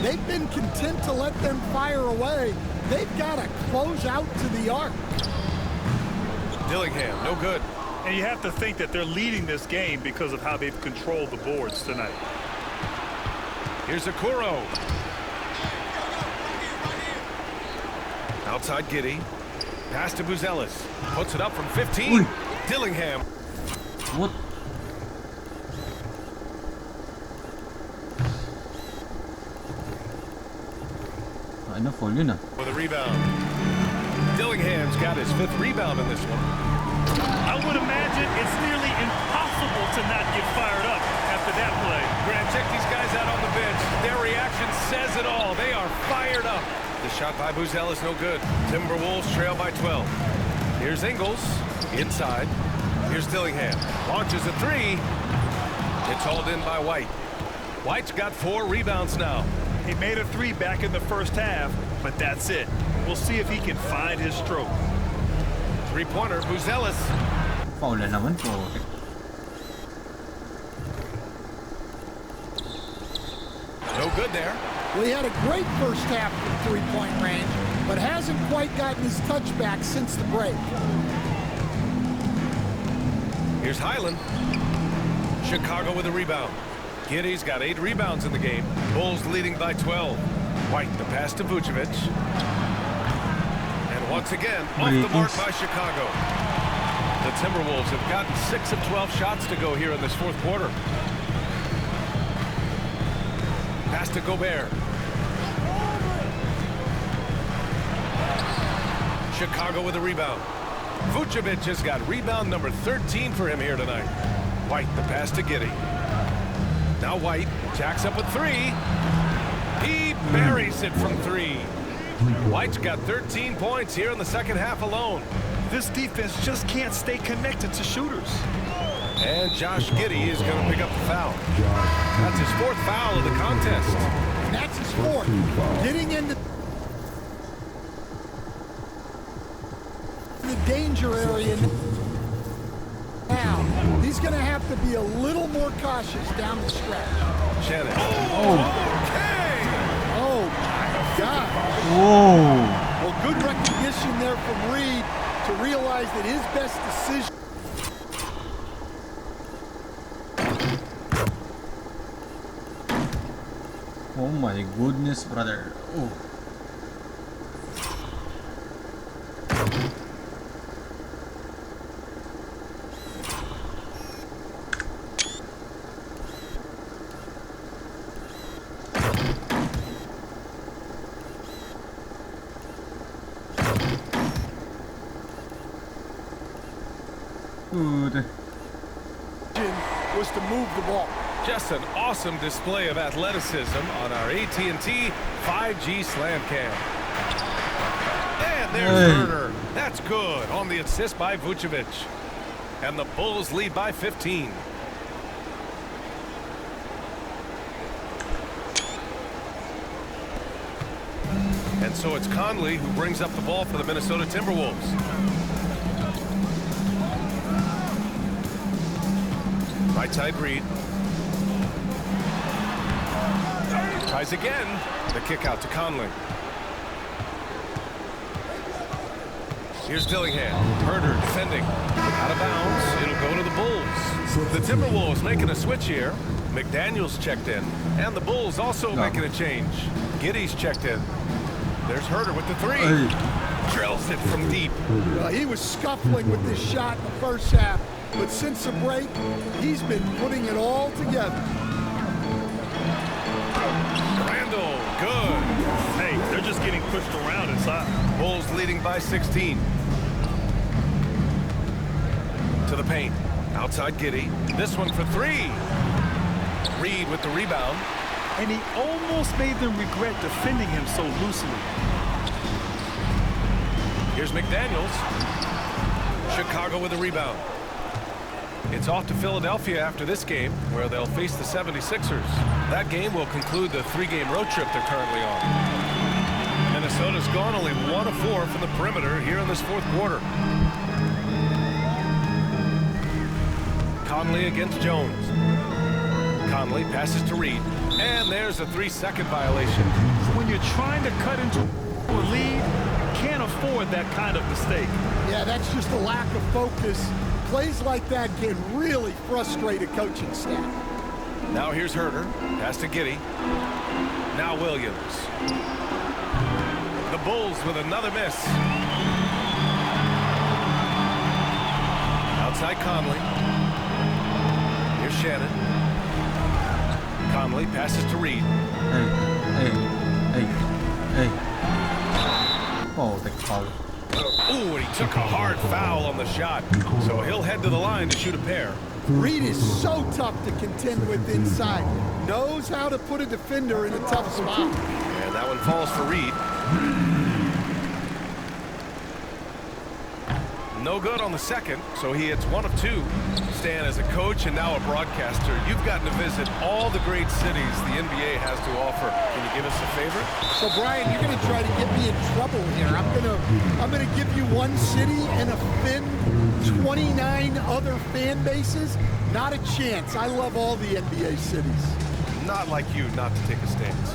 They've been content to let them fire away. They've got to close out to the arc. Dillingham, no good. And you have to think that they're leading this game because of how they've controlled the boards tonight. Here's Okoro. Outside Giddey. Pass to Buzelis. Puts it up from 15. Uy. Dillingham. What? Ano, fall yun ah. For the rebound. Dillingham's got his 5th rebound in this one. I would imagine it's nearly impossible to not get fired up after that play. Grant, check these guys out on the bench. Their reaction says it all. They are fired up. The shot by Buzelis no good. Timberwolves trail by 12. Here's Ingles. Inside. Here's Dillingham. Launches a 3. It's hauled in by White. White's got 4 rebounds now. He made a 3 back in the first half, but that's it. We'll see if he can find his stroke. Three-pointer, Buzelis. Foul na naman po. No good there. Well, he had a great first half from three-point range, but hasn't quite gotten his touchback since the break. Here's Highland. Chicago with a rebound. Giddey's got 8 rebounds in the game. Bulls leading by 12. White, the pass to Vucevic. And once again, off the mark by Chicago. The Timberwolves have gotten 6 of 12 shots to go here in this 4th quarter. Pass to Gobert. Chicago with a rebound. Vucevic has got rebound number 13 for him here tonight. White, the pass to Giddey. Now White jacks up a 3. He buries it from 3. White's got 13 points here in the second half alone. This defense just can't stay connected to shooters. And Josh Giddey is going to pick up the foul. That's his 4th foul of the contest. And that's his 4th. Getting into the danger area now. He's going to have to be a little more cautious down the stretch. Shannon. Okay. Oh, my God. Whoa. Well, good recognition there from Reed to realize that his best decision. Oh my goodness, brother. Oh. Good. Was to move the ball. Just an awesome display of athleticism on our AT&T 5G slam cam. And there's Turner. That's good on the assist by Vucevic. And the Bulls lead by 15. And so it's Conley who brings up the ball for the Minnesota Timberwolves. Right side Reed. Tries again. The kick out to Conley. Here's Dillingham. Herder defending. Out of bounds. It'll go to the Bulls. The Timberwolves making a switch here. McDaniels checked in. And the Bulls also making a change. Giddey's checked in. There's Herder with the 3. Drills it from deep. He was scuffling with this shot in the first half. But since the break, he's been putting it all together. Randall, good. Hey, they're just getting pushed around inside. Bulls leading by 16. To the paint. Outside Giddey. This one for 3. Reed with the rebound. And he almost made them regret defending him so loosely. Here's McDaniels. Chicago with a rebound. It's off to Philadelphia after this game, where they'll face the 76ers. That game will conclude the 3-game road trip they're currently on. Minnesota's gone only 1 of 4 from the perimeter here in this fourth quarter. Conley against Jones. Conley passes to Reed, and there's a 3-second violation. When you're trying to cut into a lead, can't afford that kind of mistake. Yeah, that's just a lack of focus. Plays like that can really frustrate a coaching staff. Now here's Herter. Pass to Giddey. Now Williams. The Bulls with another miss. Outside Conley. Here's Shannon. Conley passes to Reed. Hey. Oh, the foul. Ooh, and he took a hard foul on the shot. So he'll head to the line to shoot a pair. Reed is so tough to contend with inside. Knows how to put a defender in a tough spot. And that one falls for Reed. No good on the second, so he hits 1 of 2. Stan, as a coach and now a broadcaster, you've gotten to visit all the great cities the NBA has to offer. Can you give us a favorite? So Brian, you're going to try to get me in trouble here. I'm going to give you one city and offend 29 other fan bases. Not a chance. I love all the NBA cities. Not like you not to take a stance.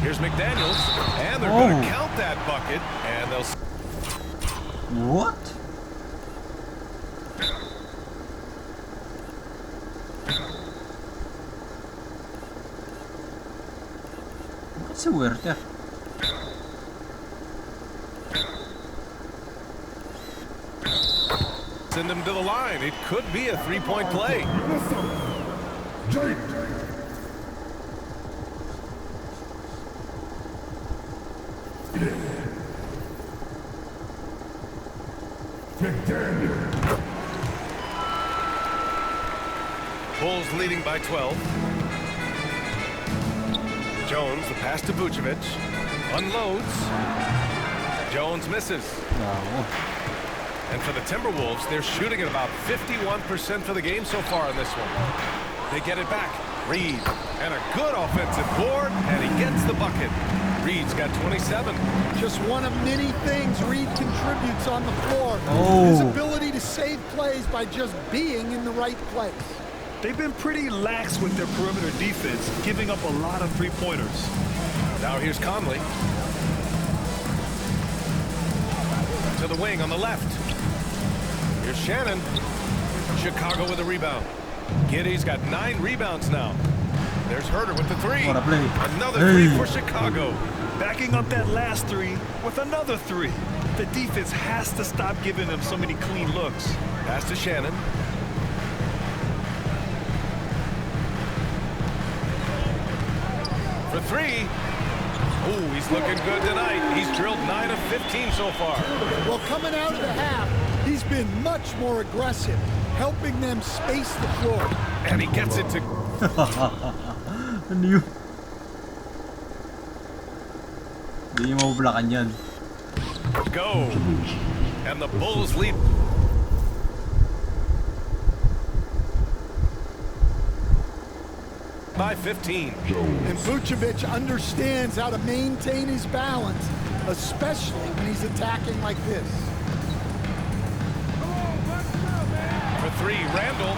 Here's McDaniels, and they're going to count that bucket, and they'll... What? What's the word there? Send him to the line. It could be a 3-point play. Bulls leading by 12. Jones, the pass to Vucevic. Unloads. Jones misses. No. And for the Timberwolves, they're shooting at about 51% for the game so far in this one. They get it back. Reed, and a good offensive board, and he gets the bucket. Reed's got 27. Just one of many things Reed contributes on the floor. Oh. His ability to save plays by just being in the right place. They've been pretty lax with their perimeter defense, giving up a lot of three-pointers. Now here's Conley. To the wing on the left. Here's Shannon. Chicago with a rebound. Giddey's got 9 rebounds now. There's Herter with the 3. What a play. Another 3 for Chicago. Backing up that last 3 with another 3. The defense has to stop giving them so many clean looks. Pass to Shannon. For 3. Ooh, he's looking good tonight. He's drilled 9 of 15 so far. Well, coming out of the half, he's been much more aggressive, helping them space the floor. And he gets it to... Ano yun? Hindi niya mabublakan yan. Go. And the Bulls lead. By 15. And Vucevic understands how to maintain his balance, especially when he's attacking like this. For 3, Randall.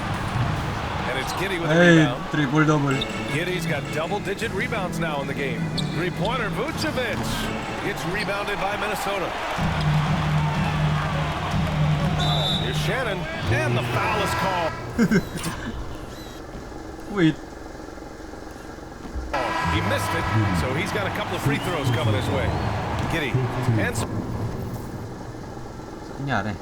And it's Giddey with a Hey, rebound. triple-double. Giddey's got double-digit rebounds now in the game. 3-pointer, Vucevic. It's rebounded by Minnesota. Here's Shannon, and the foul is called. Wait. He missed it, so he's got a couple of free throws coming his way. Giddey, and some... Nangyari.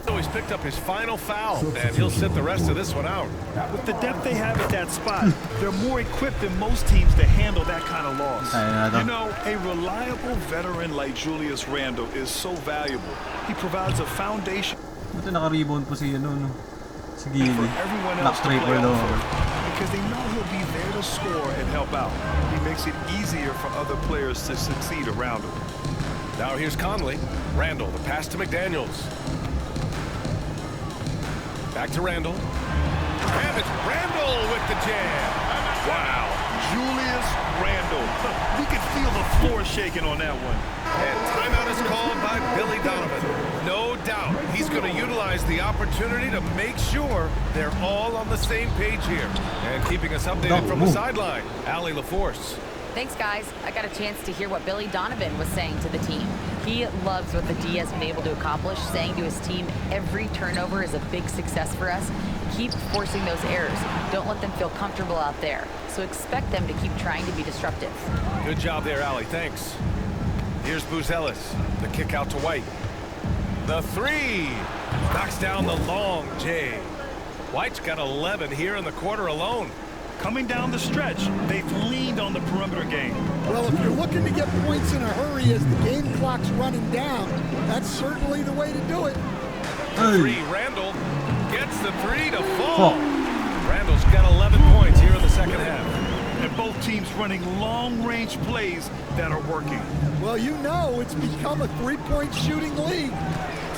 So he's picked up his final foul, and he'll sit the rest of this one out. With the depth they have at that spot, they're more equipped than most teams to handle that kind of loss. You know, a reliable veteran like Julius Randle is so valuable. He provides a foundation Buti naka-rebound po si ano, no? Si for Gili. everyone Black else to play triple off of, because they know he'll be there to score and help out. He makes it easier for other players to succeed around him. Now here's Conley. Randall, the pass to McDaniels. Back to Randall. And it's Randall with the jam. Wow, Julius Randle. We could feel the floor shaking on that one. And timeout is called by Billy Donovan. No doubt he's going to utilize the opportunity to make sure they're all on the same page here. And keeping us updated from the sideline, Allie LaForce. Thanks, guys. I got a chance to hear what Billy Donovan was saying to the team. He loves what the D has been able to accomplish, saying to his team, every turnover is a big success for us. Keep forcing those errors. Don't let them feel comfortable out there. So expect them to keep trying to be disruptive. Good job there, Allie. Thanks. Here's Buzelis. The kick out to White. The three. Knocks down the long J. White's got 11 here in the quarter alone. Coming down the stretch, they've leaned on the perimeter game. Well, if you're looking to get points in a hurry as the game clock's running down, that's certainly the way to do it. Three, Randall gets the three to fall. Randall's got 11 points here in the second half. And both teams running long-range plays that are working. Well, you know it's become a three-point shooting league.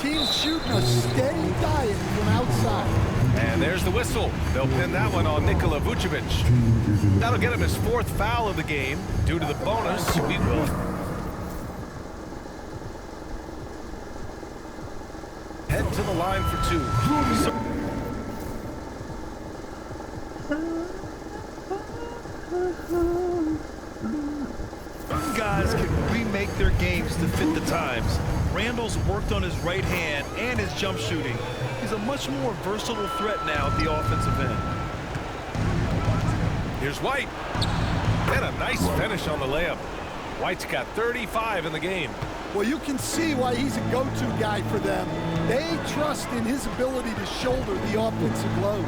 Teams shooting a steady diet from outside. And there's the whistle. They'll pin that one on Nikola Vucevic. That'll get him his 4th foul of the game. Due to the bonus, we will head to the line for 2. Some guys can remake their games to fit the times. Randall's worked on his right hand and his jump shooting. He's a much more versatile threat now at the offensive end. Here's White. And a nice finish on the layup. White's got 35 in the game. Well, you can see why he's a go-to guy for them. They trust in his ability to shoulder the offensive load.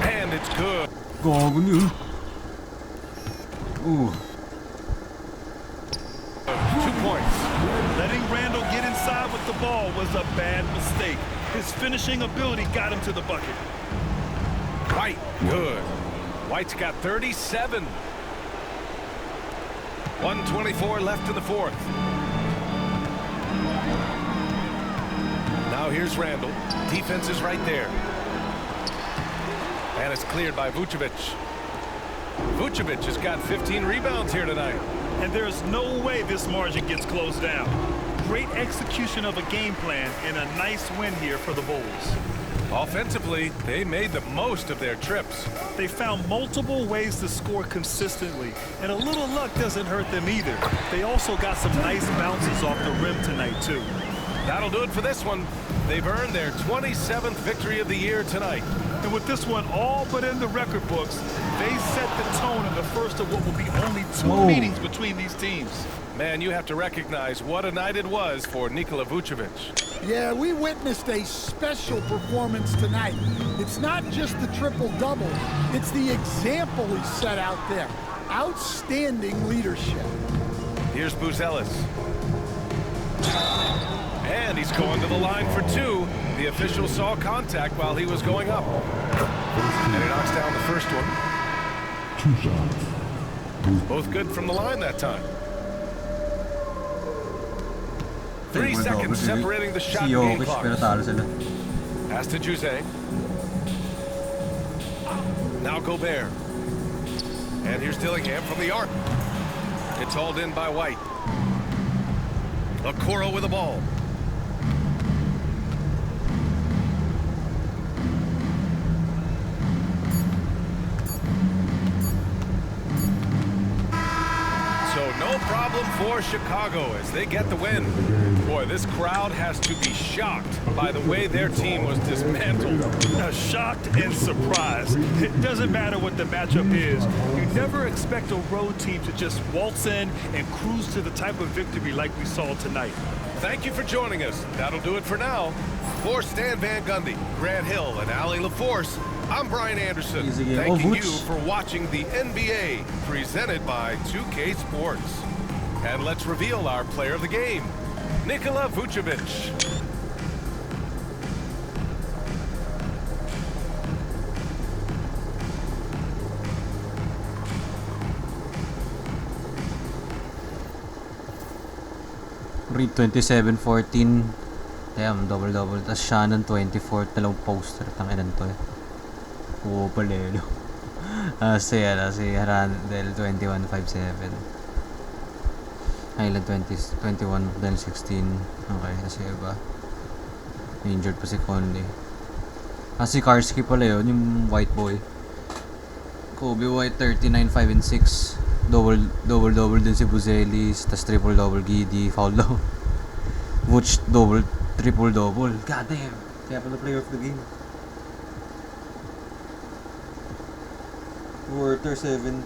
And it's good. Gago yun. Ooh. 2 points. Letting Randall get inside with the ball was a bad mistake. His finishing ability got him to the bucket. White, good. White's got 37. 1:24 left in the 4th. Now here's Randall. Defense is right there. And it's cleared by Vucevic. Vucevic has got 15 rebounds here tonight. And there's no way this margin gets closed down. Great execution of a game plan and a nice win here for the Bulls. Offensively, they made the most of their trips. They found multiple ways to score consistently, and a little luck doesn't hurt them either. They also got some nice bounces off the rim tonight, too. That'll do it for this one. They've earned their 27th victory of the year tonight. And with this one all but in the record books, they set the tone in the first of what will be only 2 meetings between these teams. Man, you have to recognize what a night it was for Nikola Vucevic. Yeah, we witnessed a special performance tonight. It's not just the triple-double. It's the example he set out there. Outstanding leadership. Here's Buzelis. And he's going to the line for 2. The official saw contact while he was going up. And he knocks down the first one. 2 shots. Both good from the line that time. 3 seconds separating the shot game clock. Pass to Jose. Now Gobert. And here's Dillingham from the arc. It's hauled in by White. Okoro with the ball. So no problem for Chicago as they get the win. Boy, this crowd has to be shocked by the way their team was dismantled. Shocked and surprised. It doesn't matter what the matchup is. You never expect a road team to just waltz in and cruise to the type of victory like we saw tonight. Thank you for joining us. That'll do it for now. For Stan Van Gundy, Grant Hill, and Allie LaForce, I'm Brian Anderson. Thanking you for watching the NBA presented by 2K Sports. And let's reveal our player of the game, Nikola Vucevic. Reed 27-14. Damn, double-double. Tapos Shannon 24, dalawang poster. Tanginan to eh. Oo, palelo. Si Randall 21-5-7. Highland 21, then 16. Okay, kasi iba. Injured pa si Conley. Si Karski pala yun, yung white boy. Kobe White 39-5-6. Double din si Buzelis. Tas triple-double Giddy. Foul daw. Vooch triple-double. God damn. Kaya pala player of the game. Werther 17.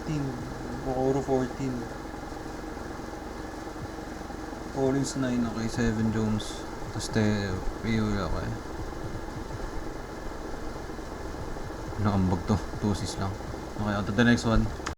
Okoro 14. Collins 9. Okay, 7 Jones. Tapos Pio okay. Nakambag to. 2 assists lang. Okay, on to the next one.